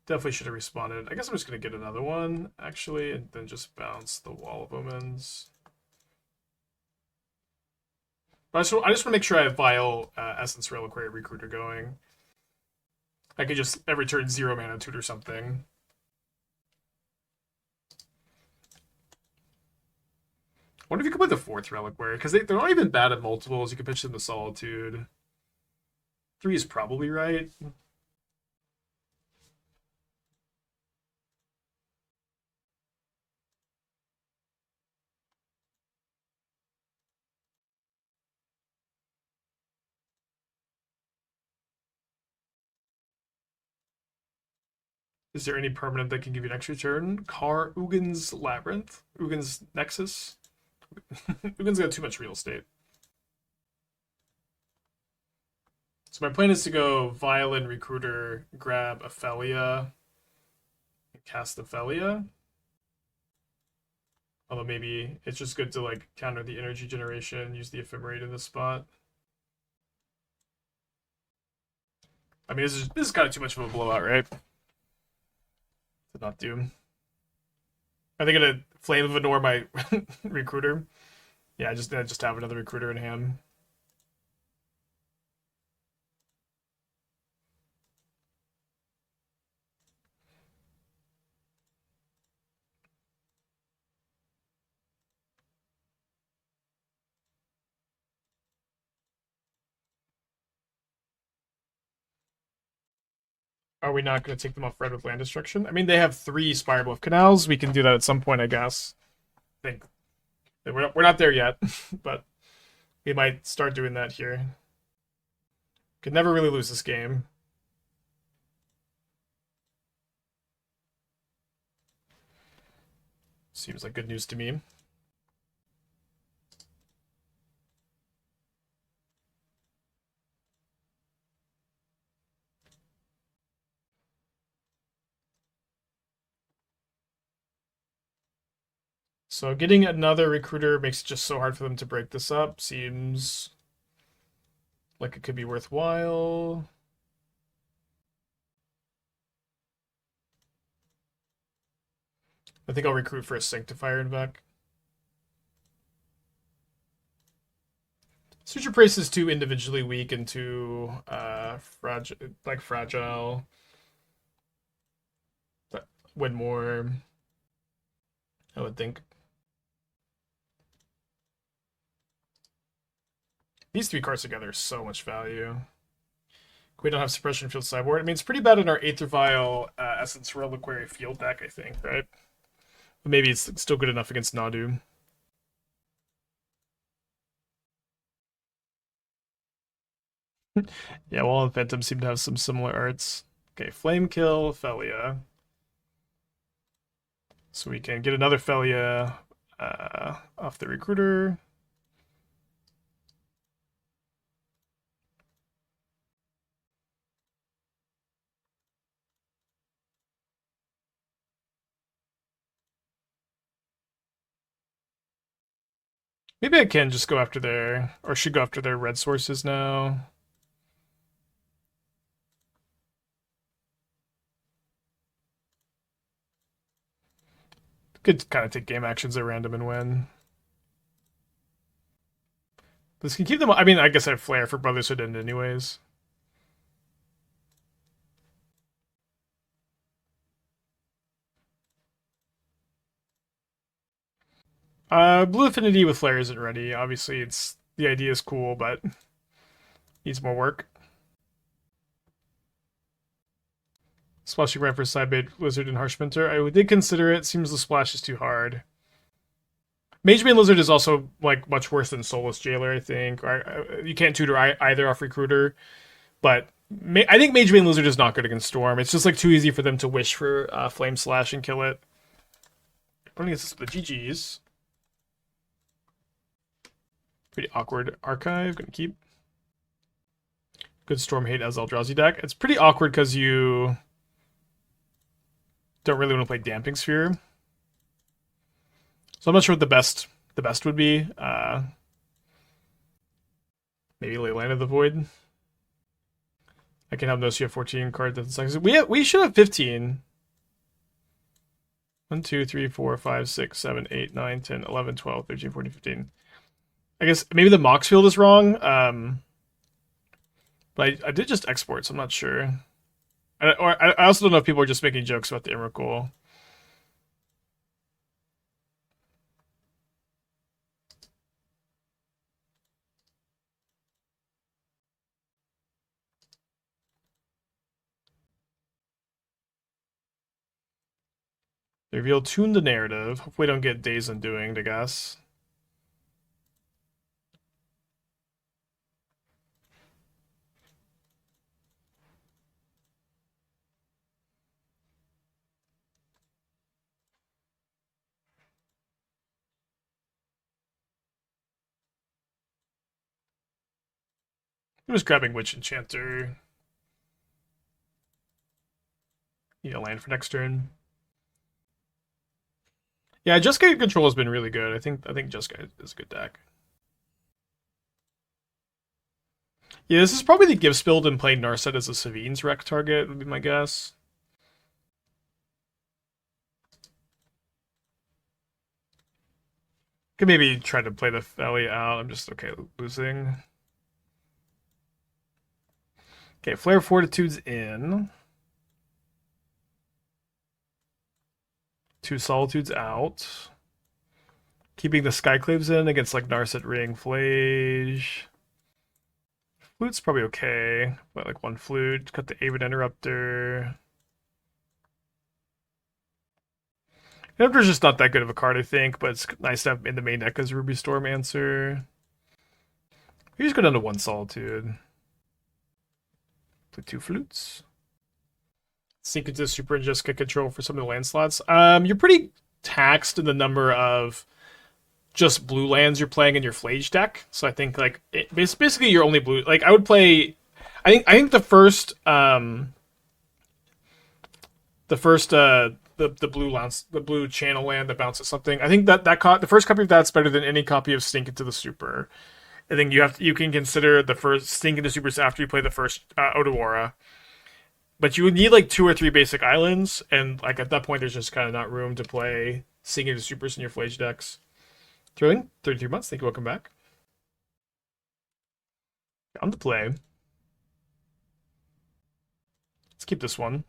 Definitely should have responded. I guess I'm just gonna get another one actually, and then just bounce the Wall of Omens. But I just want to make sure I have Vial, Essence Reliquary, Recruiter going. I could just every turn 0 mana tutor something. I wonder if you could play the 4th Reliquary, because they're not even bad at multiples. You could pitch them to Solitude. 3 is probably right. Is there any permanent that can give you an extra turn? Uggin's Labyrinth? Uggin's Nexus? Uggin's got too much real estate. So my plan is to go Violin, Recruiter, grab a Phelia, and cast the Phelia. Although maybe it's just good to like counter the energy generation, use the Ephemerate in this spot. I mean, this is kind of too much of a blowout, right? To not do. Are they gonna Flame of Anor my Recruiter? Yeah, just have another Recruiter in hand. Are we not going to take them off red with land destruction? I mean, they have 3 Spirebluff Canals. We can do that at some point, I guess. I think we're not there yet, but we might start doing that here. Could never really lose this game. Seems like good news to me. So getting another Recruiter makes it just so hard for them to break this up. Seems like it could be worthwhile. I think I'll recruit for a Sanctifier en-Vec. Suture Priest is too individually weak and too fragile. But win more, I would think. These 3 cards together are so much value. We don't have Suppression Field sideboard. I mean, it's pretty bad in our Aether Vial, Essence Reliquary field deck, I think, right? But maybe it's still good enough against Nadu. Yeah, Wall and Phantom seem to have some similar arts. Okay, Flame Kill, Phelia. So we can get another Phelia off the Recruiter. Maybe I can just go after their, or should go after their red sources now. Could kind of take game actions at random and win. This can keep them. I mean, I guess I have Flare for Brotherhood End anyways. Blue Affinity with Flare isn't ready. Obviously, the idea is cool, but needs more work. Splashing Red for Sidebait, Wizard, and Harshminter. I did consider it. Seems the splash is too hard. Magebane Lizard is also like much worse than Soulless Jailer, I think. Or, you can't tutor either off Recruiter, but I think Magebane Lizard is not good against Storm. It's just like too easy for them to wish for Flame Slash and kill it. Running against the GGs. Pretty awkward archive. Gonna keep. Good Storm Hate as Eldrazi deck. It's pretty awkward because you don't really want to play Damping Sphere. So I'm not sure what the best would be. Maybe Leyline of the Void. I can have no CF 14 card that sucks. We should have 15. 1, 2, 3, 4, 5, 6, 7, 8, 9, 10, 11, 12, 13, 14, 15. I guess maybe the Mox field is wrong. But I did just export, so I'm not sure. I also don't know if people are just making jokes about the Emrakul. The reveal Tune the Narrative. Hopefully we don't get Days Undoing, I guess. I'm just grabbing Witch Enchanter. Need a land for next turn. Yeah, Jeskai Control has been really good. I think Jeskai is a good deck. Yeah, this is probably the Gibbs build and playing Narset as a Savine's rec target, would be my guess. Could maybe try to play the Phelia out. I'm just okay losing. Okay, Flare of Fortitude's in. 2 Solitudes out. Keeping the Skyclaves in against like Narset Ring, Flage. Flute's probably okay. But like 1 flute. Cut the Aven Interrupter. Interrupter's just not that good of a card, I think, but it's nice to have in the main deck as Ruby Storm answer. We just go down to 1 Solitude. Play 2 flutes. Sink into Super and just get control for some of the land slots. You're pretty taxed in the number of just blue lands you're playing in your Flage deck. So I think like basically you're only blue. Like I would play. I think the first the blue lands, the blue channel land that bounces something. I think the first copy of that's better than any copy of Stink into the Super. I think you can consider the first Stink into Supers after you play the first Odawara. But you would need like 2 or 3 basic islands, and like at that point, there's just kind of not room to play Stink into Supers in your Flage decks. Thrilling, 33 months. Thank you. Welcome back. On to play. Let's keep this one.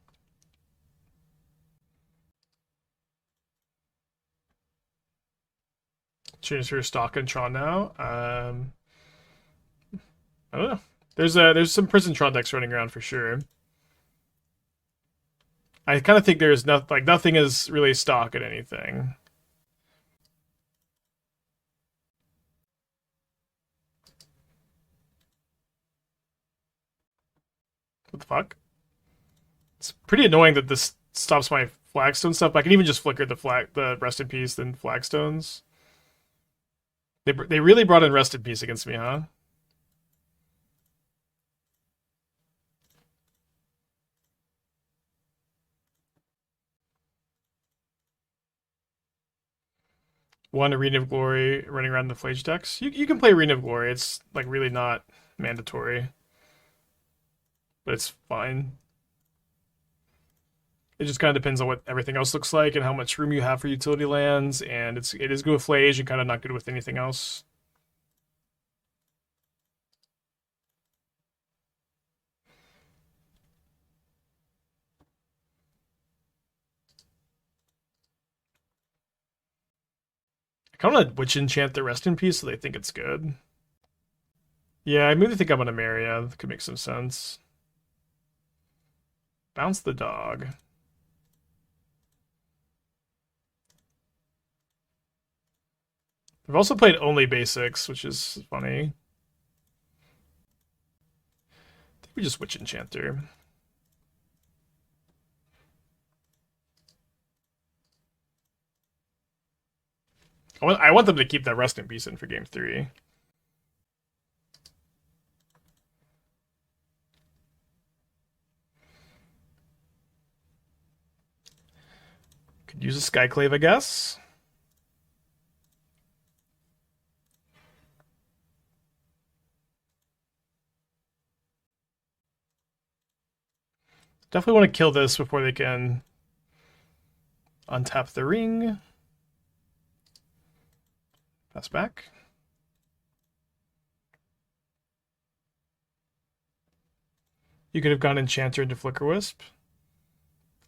Change your stock and Tron now. I don't know. There's some Prison Tron decks running around for sure. I kind of think there's nothing is really stock at anything. What the fuck? It's pretty annoying that this stops my Flagstone stuff. I can even just flicker the Rest in Peace than Flagstones. They really brought in Rest in Peace against me, huh? One Arena of Glory running around the Flage decks. You can play Arena of Glory. It's like really not mandatory, but it's fine. It just kind of depends on what everything else looks like and how much room you have for utility lands. And it is good with Flage and kind of not good with anything else. I kind of want to Witch Enchant the Rest in Peace so they think it's good. Yeah, I maybe think I'm going to Maria. That could make some sense. Bounce the dog. We've also played only basics, which is funny. I think we just switch Enchanter. I want them to keep that Rest in Peace in for game 3. Could use a Skyclave, I guess. Definitely want to kill this before they can untap the ring. Pass back. You could have gone Enchanter into Flicker Wisp.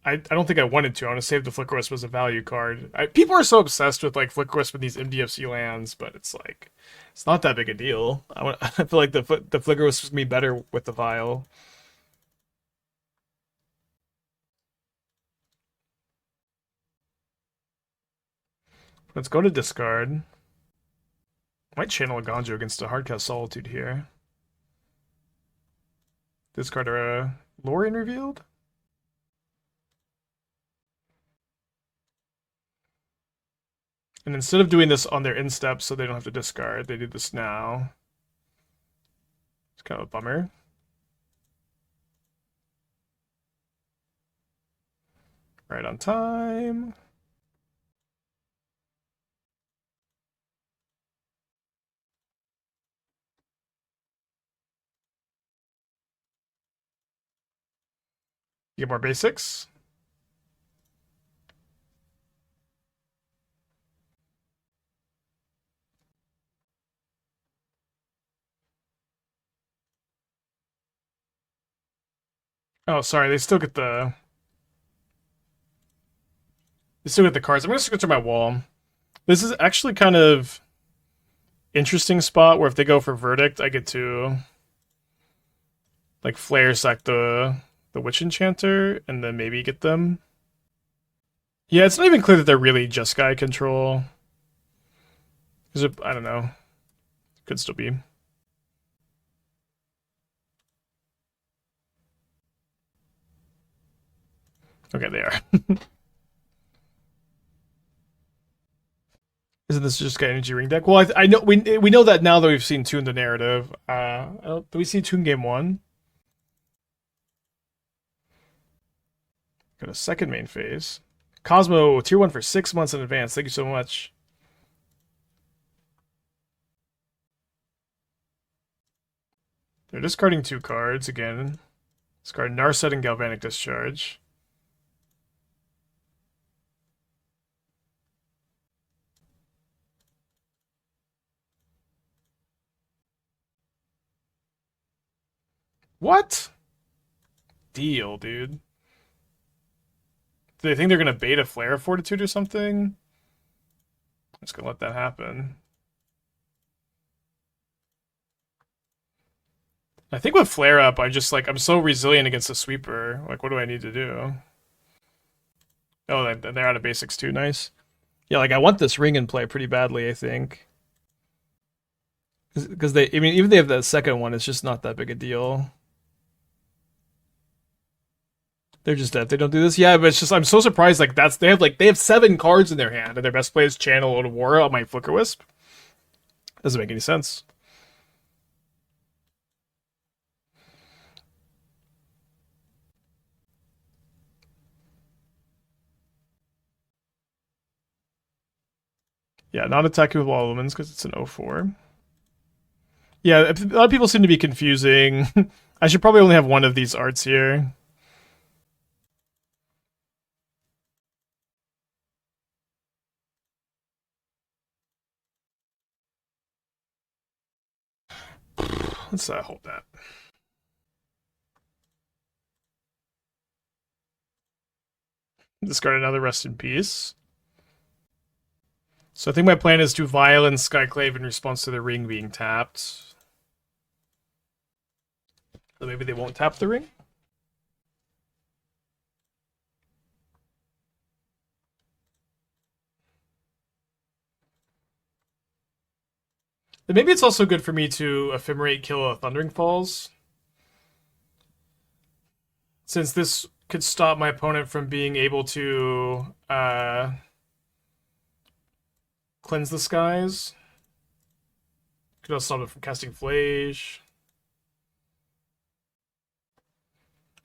I don't think I wanted to. I want to save the Flicker Wisp as a value card. People are so obsessed with like Flicker Wisp with these MDFC lands, but it's like it's not that big a deal. I feel like the Flicker Wisp is gonna be better with the Vial. Let's go to discard. Might channel Eiganjo against a hardcast Solitude here. Discard a Lorien Revealed. And instead of doing this on their instep so they don't have to discard, they do this now. It's kind of a bummer. Right on time. Get more basics. Oh, sorry, they still get the... They still get the cards. I'm going to switch to my wall. This is actually kind of interesting spot where if they go for Verdict, I get to like Flare sack the Witch Enchanter and then maybe get them. Yeah, it's not even clear that they're really just Sky control. Is it? I don't know. Could still be. Okay, they are. Isn't this just Sky Energy Ring deck? Well, I know we know that now that we've seen Tune the narrative. Do we see Tune game 1? Got a second main phase. Cosmo, tier 1 for 6 months in advance. Thank you so much. They're discarding 2 cards again. Discard Narset and Galvanic Discharge. What? Deal, dude. Do they think they're going to bait a Flare of Fortitude or something? I'm just going to let that happen. I think with Flare Up, I'm so resilient against the Sweeper. Like, what do I need to do? Oh, they're out of basics too. Nice. Yeah, like, I want this ring in play pretty badly, I think. Because I mean, even if they have that second one, it's just not that big a deal. They're just dead. They don't do this. Yeah, but it's just I'm so surprised. Like they have 7 cards in their hand, and their best play is channel Lord of War on my Flicker Wisp. Doesn't make any sense. Yeah, not attacking with Wall of Omens because it's an 0/4. Yeah, a lot of people seem to be confusing. I should probably only have one of these arts here. Let's hold that. Discard another Rest in Peace. So I think my plan is to Vial and Skyclave in response to the ring being tapped. So maybe they won't tap the ring? And maybe it's also good for me to Ephemerate kill a Thundering Falls, since this could stop my opponent from being able to cleanse the skies. Could also stop it from casting Flage.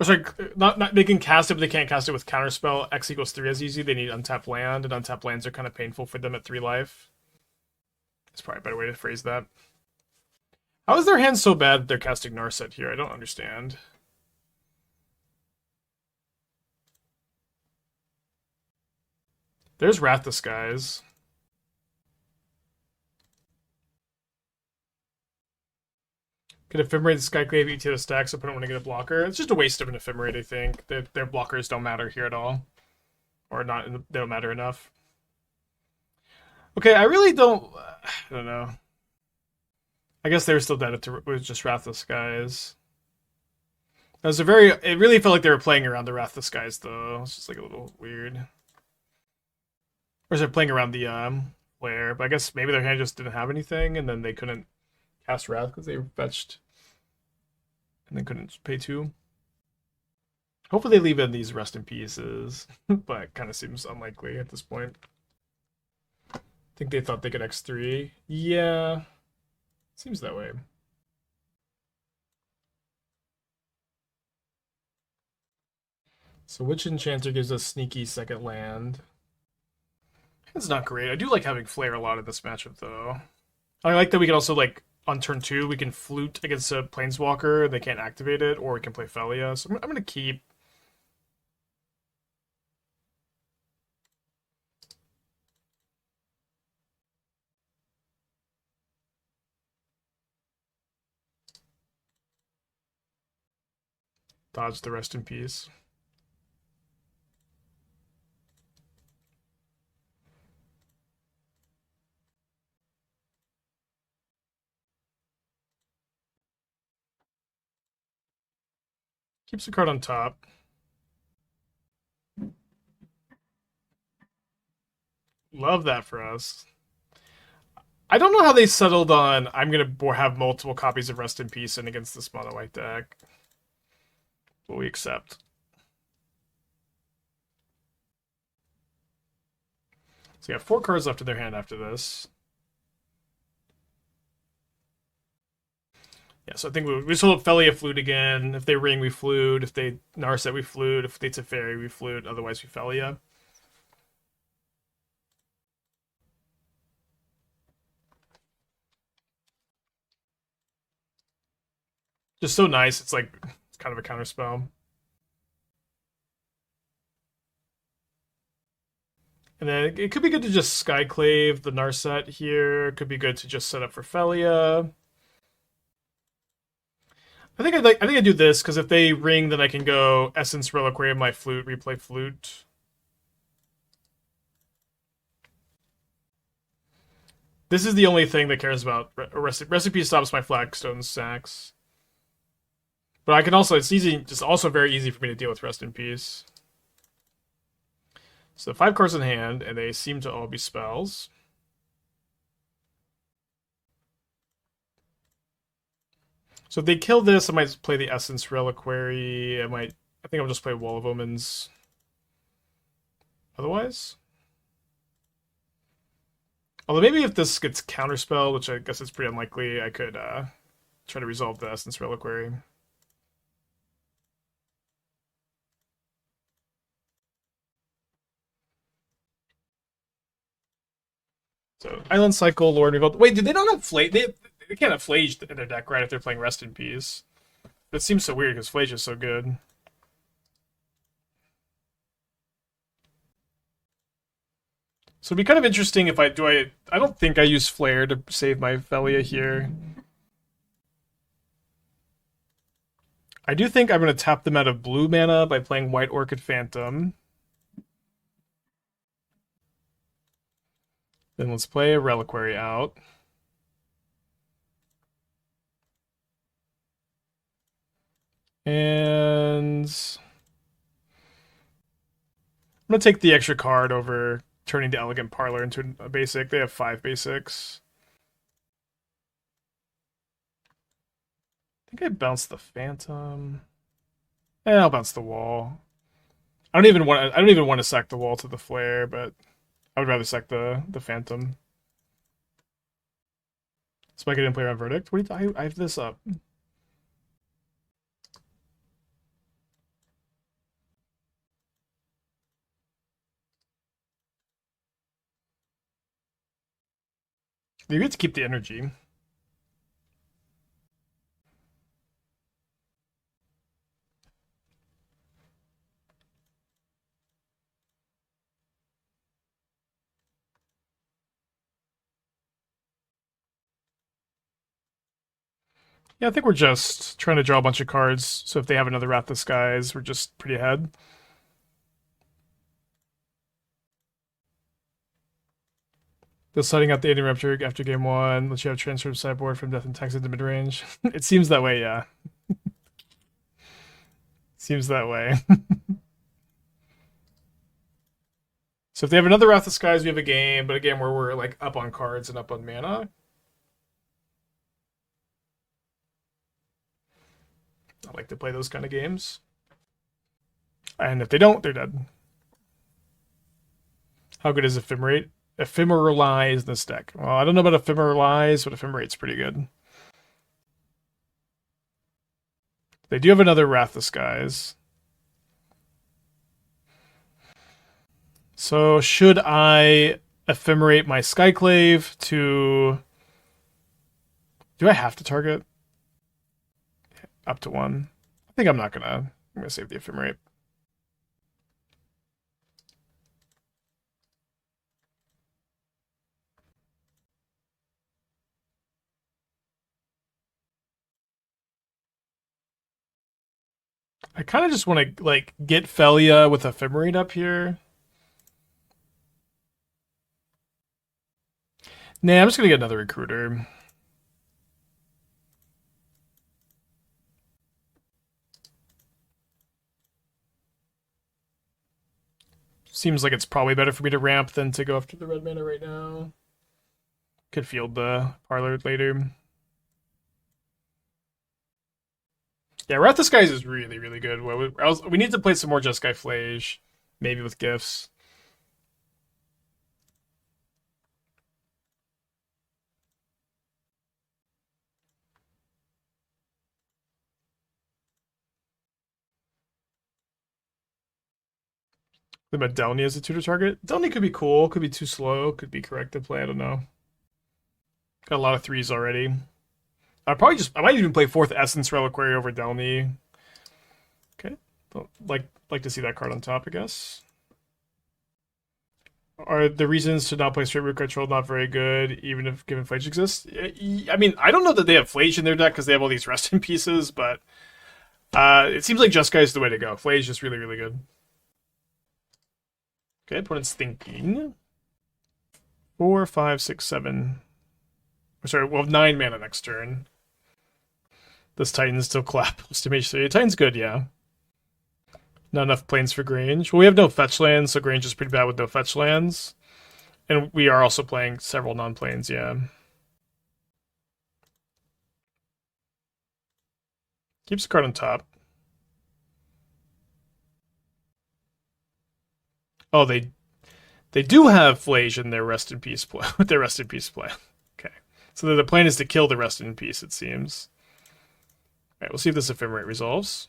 Or sorry, not they can cast it, but they can't cast it with counterspell. X equals 3 as easy. They need untapped land, and untapped lands are kind of painful for them at 3 life. That's probably a better way to phrase that. How is their hand so bad that they're casting Narset here? I don't understand. There's Wrath the Skies. Could Ephemerate the Skyclave ETB the stack so opponent want to get a blocker? It's just a waste of an Ephemerate, I think. Their blockers don't matter here at all. Or not, they don't matter enough. Okay, I really don't... I don't know. I guess they were still dead with just Wrath the Skies. That was a very... It really felt like they were playing around the Wrath the Skies, though. It's just like a little weird. Or they're playing around the Flare, but I guess maybe their hand just didn't have anything, and then they couldn't cast Wrath because they were fetched. And then couldn't pay 2. Hopefully they leave in these Rest in Pieces, but it kind of seems unlikely at this point. I think they thought they could X3. Yeah, seems that way. So which Enchanter gives us sneaky second land? It's not great. I do like having Flare a lot in this matchup, though. I like that we can also, like, on turn 2, we can flute against a Planeswalker. They can't activate it, or we can play Phelia. So I'm going to keep. Dodge the Rest in Peace. Keeps the card on top. Love that for us. I don't know how they settled on I'm going to have multiple copies of Rest in Peace and against this mono white deck. But we accept. So you have 4 cards left in their hand after this. Yeah, so I think we still have Phelia flute again. If they ring, we flute. If they Narset, we flute. If they Teferi, we flute. Otherwise, we Phelia. Just so nice. It's like it's kind of a counterspell. And then it could be good to just Skyclave the Narset here. It could be good to just set up for Phelia. I think I do this because if they ring, then I can go Essence Reliquary of my flute, replay flute. This is the only thing that cares about recipe stops my Flagstone stacks. But I can also it's also very easy for me to deal with Rest in Peace. So 5 cards in hand, and they seem to all be spells. So if they kill this, I might play the Essence Reliquary. I think I'll just play Wall of Omens. Otherwise? Although maybe if this gets Counterspell, which I guess is pretty unlikely, I could try to resolve the Essence Reliquary. So Island Cycle, Lord Revolt. Wait, did they not have Flage? They can't have Flage in their deck, right? If they're playing Rest in Peace. That seems so weird because Flage is so good. So it'd be kind of interesting if I don't think I use Flare to save my Phelia here. I do think I'm going to tap them out of blue mana by playing White Orchid Phantom. Then let's play a Reliquary out. And I'm going to take the extra card over turning the Elegant Parlor into a basic. They have 5 basics. think I bounced the Phantom. I'll bounce the wall. I don't even want to sack the wall to the flare, but I would rather sack the Phantom. Spike didn't play around Verdict. What do you I have this up. You get to keep the energy. Yeah, I think we're just trying to draw a bunch of cards, so if they have another Wrath of Skies, we're just pretty ahead. They'll setting out the Aven Interrupter after game 1, let you have transfer of sideboard from Death and Tax into mid-range. It seems that way, yeah. Seems that way. So if they have another Wrath of Skies, we have a game, but a game where we're like up on cards and up on mana. I like to play those kind of games. And if they don't, they're dead. How good is Ephemerate? Ephemeralize this deck. Well, I don't know about Ephemeralize, but Ephemerate's pretty good. They do have another Wrath of Skies. So should I Ephemerate my Skyclave to... Do I have to target? Up to 1. I think I'm not gonna. I'm gonna save the Ephemerate. I kind of just want to like get Phelia with Ephemerate up here. Nah, I'm just gonna get another Recruiter. Seems like it's probably better for me to ramp than to go after the red mana right now. Could field the Parlor later. Yeah, Wrath of Skies is really, really good. We need to play some more Jeskai Flage, maybe with gifts. The about Delney as a tutor target. Delney could be cool, could be too slow, could be correct to play, I don't know. Got a lot of 3s already. I might even play 4th Essence Reliquary over Delney. Okay. Like to see that card on top, I guess. Are the reasons to not play straight root control not very good, even if given Flage exists? I mean, I don't know that they have Flage in their deck because they have all these rest in pieces, but it seems like Jeskai is the way to go. Flage is just really, really good. Okay, opponent's thinking. 4, 5, 6, 7. Sorry, we'll have 9 mana next turn. This Titan's still collapsed to MH3. Titan's good, yeah. Not enough planes for Grange. Well, we have no fetch lands, so Grange is pretty bad with no fetch lands. And we are also playing several non-planes, yeah. Keeps the card on top. Oh, they do have Flage in their Rest in Peace play. With their Rest in Peace play. Okay. So the plan is to kill the Rest in Peace, it seems. Alright, we'll see if this Ephemerate resolves.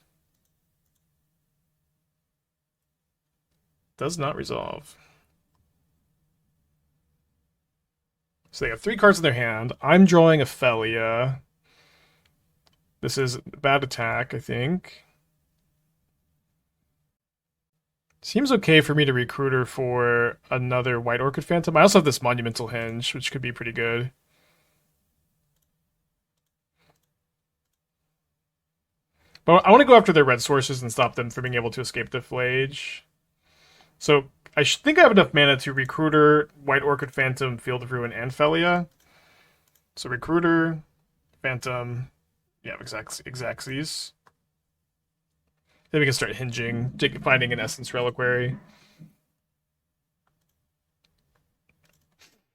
Does not resolve. So they have 3 cards in their hand. I'm drawing a Phelia. This is a bad attack, I think. Seems okay for me to Recruiter for another White Orchid Phantom. I also have this Monumental Hinge, which could be pretty good. But I want to go after their red sources and stop them from being able to escape the Flage. So I think I have enough mana to Recruiter, White Orchid Phantom, Field of Ruin, and Phelia. So Recruiter, Phantom, yeah, Exaxes. Then we can start hinging, finding an Essence Reliquary.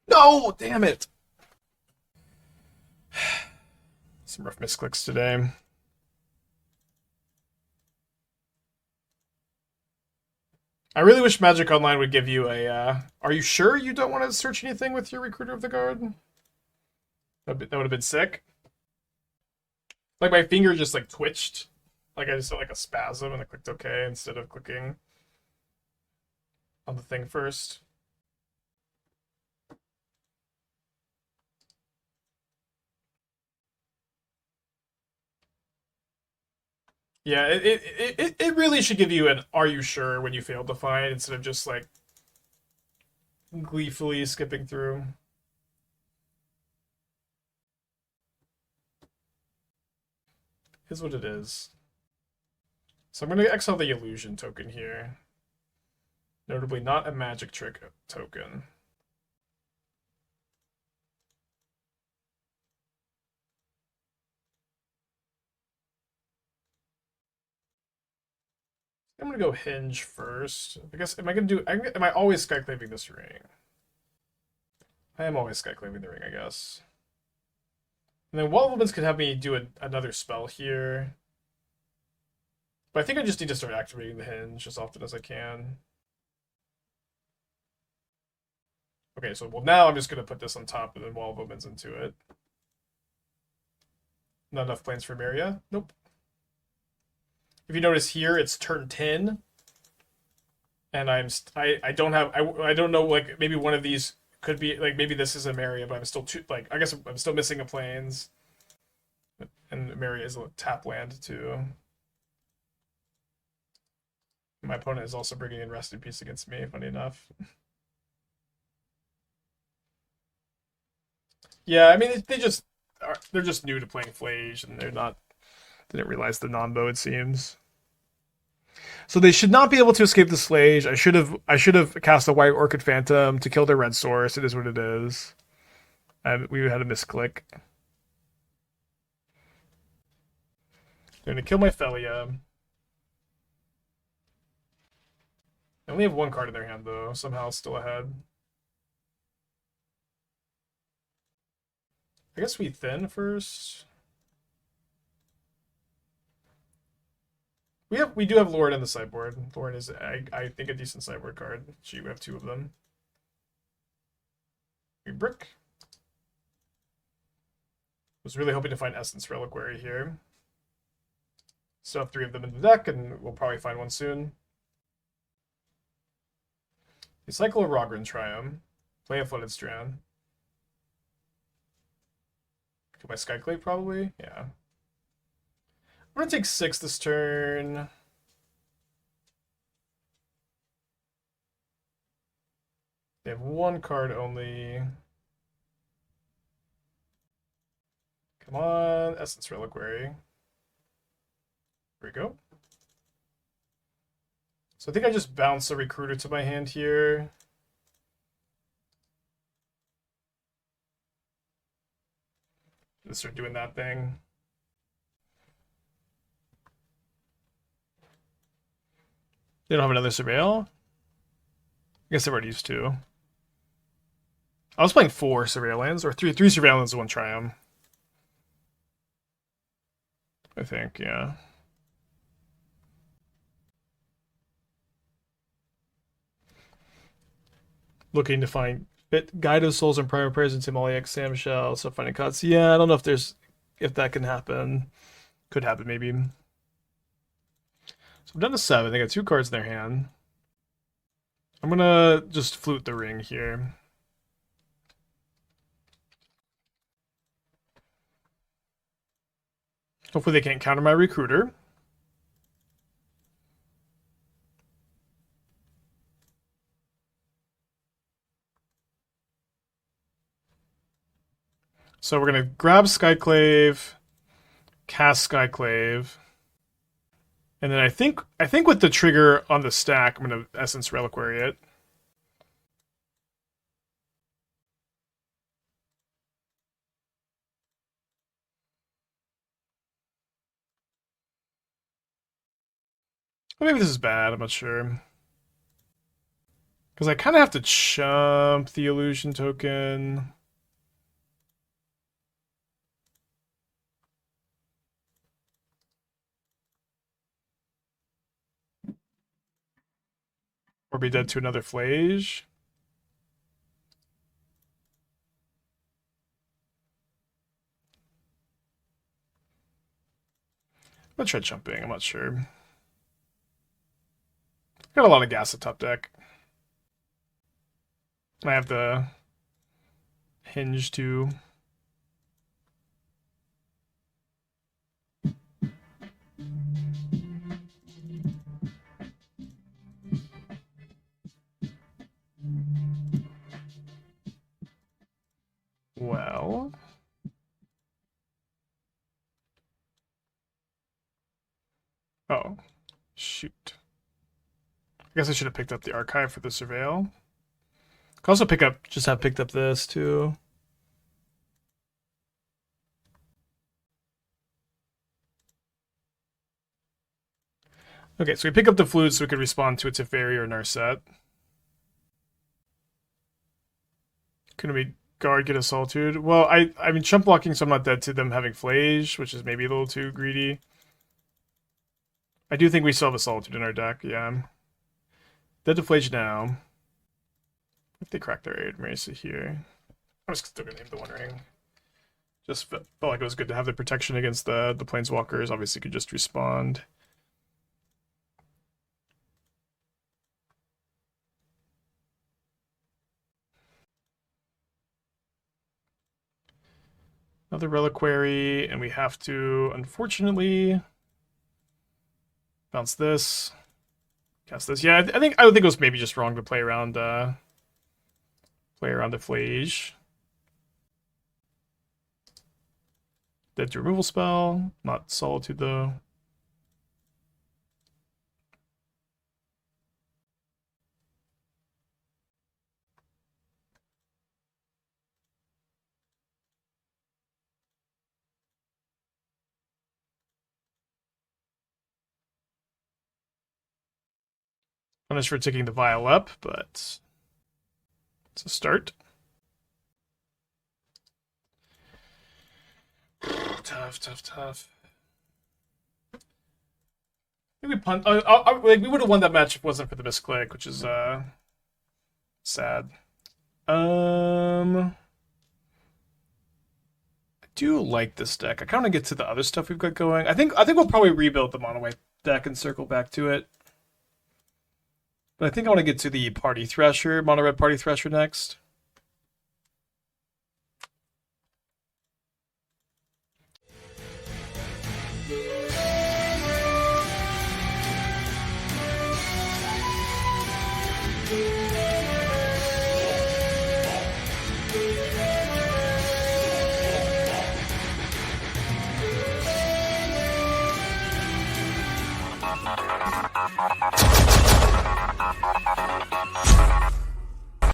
No! Damn it! Some rough misclicks today. I really wish Magic Online would give you a, are you sure you don't want to search anything with your Recruiter of the Guard? That would have been sick. Like, my finger just, like, twitched. Like, I just felt like a spasm, and I clicked OK instead of clicking on the thing first. Yeah, it really should give you an "Are you sure?" when you fail to find, instead of just like gleefully skipping through. Is what it is. So I'm going to exile the illusion token here. Notably, not a magic trick token. I'm going to go hinge first. I guess, am I going to do... Am I always Skyclaving this ring? I am always Skyclaving the ring, I guess. And then Wall of Omens could have me do another spell here. But I think I just need to start activating the hinge as often as I can. Okay, so well now I'm just going to put this on top and then Wall of Omens into it. Not enough planes for Maria? Nope. If you notice here, it's turn 10. And I don't have, I don't know, like, maybe one of these could be, like, maybe this is a Maria, but I'm still too, like, I guess I'm still missing a planes. And Maria is a tap land, too. My opponent is also bringing in Rest in Peace against me, funny enough. Yeah, I mean, they're just new to playing Flage, and they didn't realize the non-bow, it seems. So they should not be able to escape the Slage. I should have cast a white Orchid Phantom to kill their red source. It is what it is. We had a misclick. They're gonna kill my Phelia. They only have one card in their hand though, somehow still ahead. I guess we thin first. We do have Lord in the sideboard. Lord is I think a decent sideboard card. Gee, we have two of them. We brick. Was really hoping to find Essence Reliquary here. Still have three of them in the deck, and we'll probably find one soon. We cycle a Rogran Triumph. Play a Flooded Strand. Kill my Skyclave, probably? Yeah. I'm gonna take 6 this turn. They have one card only. Come on, Essence Reliquary. Here we go. So I think I just bounce a Recruiter to my hand here. Just start doing that thing. They don't have another Surveil? I guess they've already used 2. I was playing 4 Surveillance, or 3 Surveillance and 1 Triumph. I think, yeah. Looking to find fit Guide of Souls and Primal Prayers into Maliak Sam Shell, so finding cuts. Yeah, I don't know if that can happen. Could happen maybe. So I'm down to 7. They got 2 cards in their hand. I'm gonna just flute the ring here. Hopefully they can't counter my Recruiter. So we're gonna grab Skyclave, cast Skyclave, and then I think with the trigger on the stack, I'm gonna Essence Reliquary it. Or maybe this is bad. I'm not sure. Because I kind of have to chump the illusion token. Or be dead to another Flage. I'm gonna try jumping, I'm not sure. Got a lot of gas at top deck. I have the hinge too. Well, oh, shoot. I guess I should have picked up the archive for the surveil. Could also have picked up this too. Okay, so we pick up the fluid so we could respond to its Teferi or Narset. Couldn't we guard get a Solitude? Well, I mean chump blocking, so I'm not dead to them having Flage, which is maybe a little too greedy. I do think we still have a Solitude in our deck, yeah. Dead to Flage now. If they crack their Arid Mesa here. I'm just still gonna name the One Ring. Just felt like it was good to have the protection against the Planeswalkers. Obviously could just respond. Another Reliquary, and we have to, unfortunately, bounce this, cast this. Yeah, I think it was maybe just wrong to play around the Flage. Dead to removal spell, not Solitude though. Punished for taking the vial up, but it's a start. Tough. Maybe punt. Like we would have won that match if it wasn't for the misclick, which is sad. I do like this deck. I kind of get to the other stuff we've got going. I think we'll probably rebuild the mono white deck and circle back to it. But I think I want to get to the Party Thresher, mono red Party Thresher next.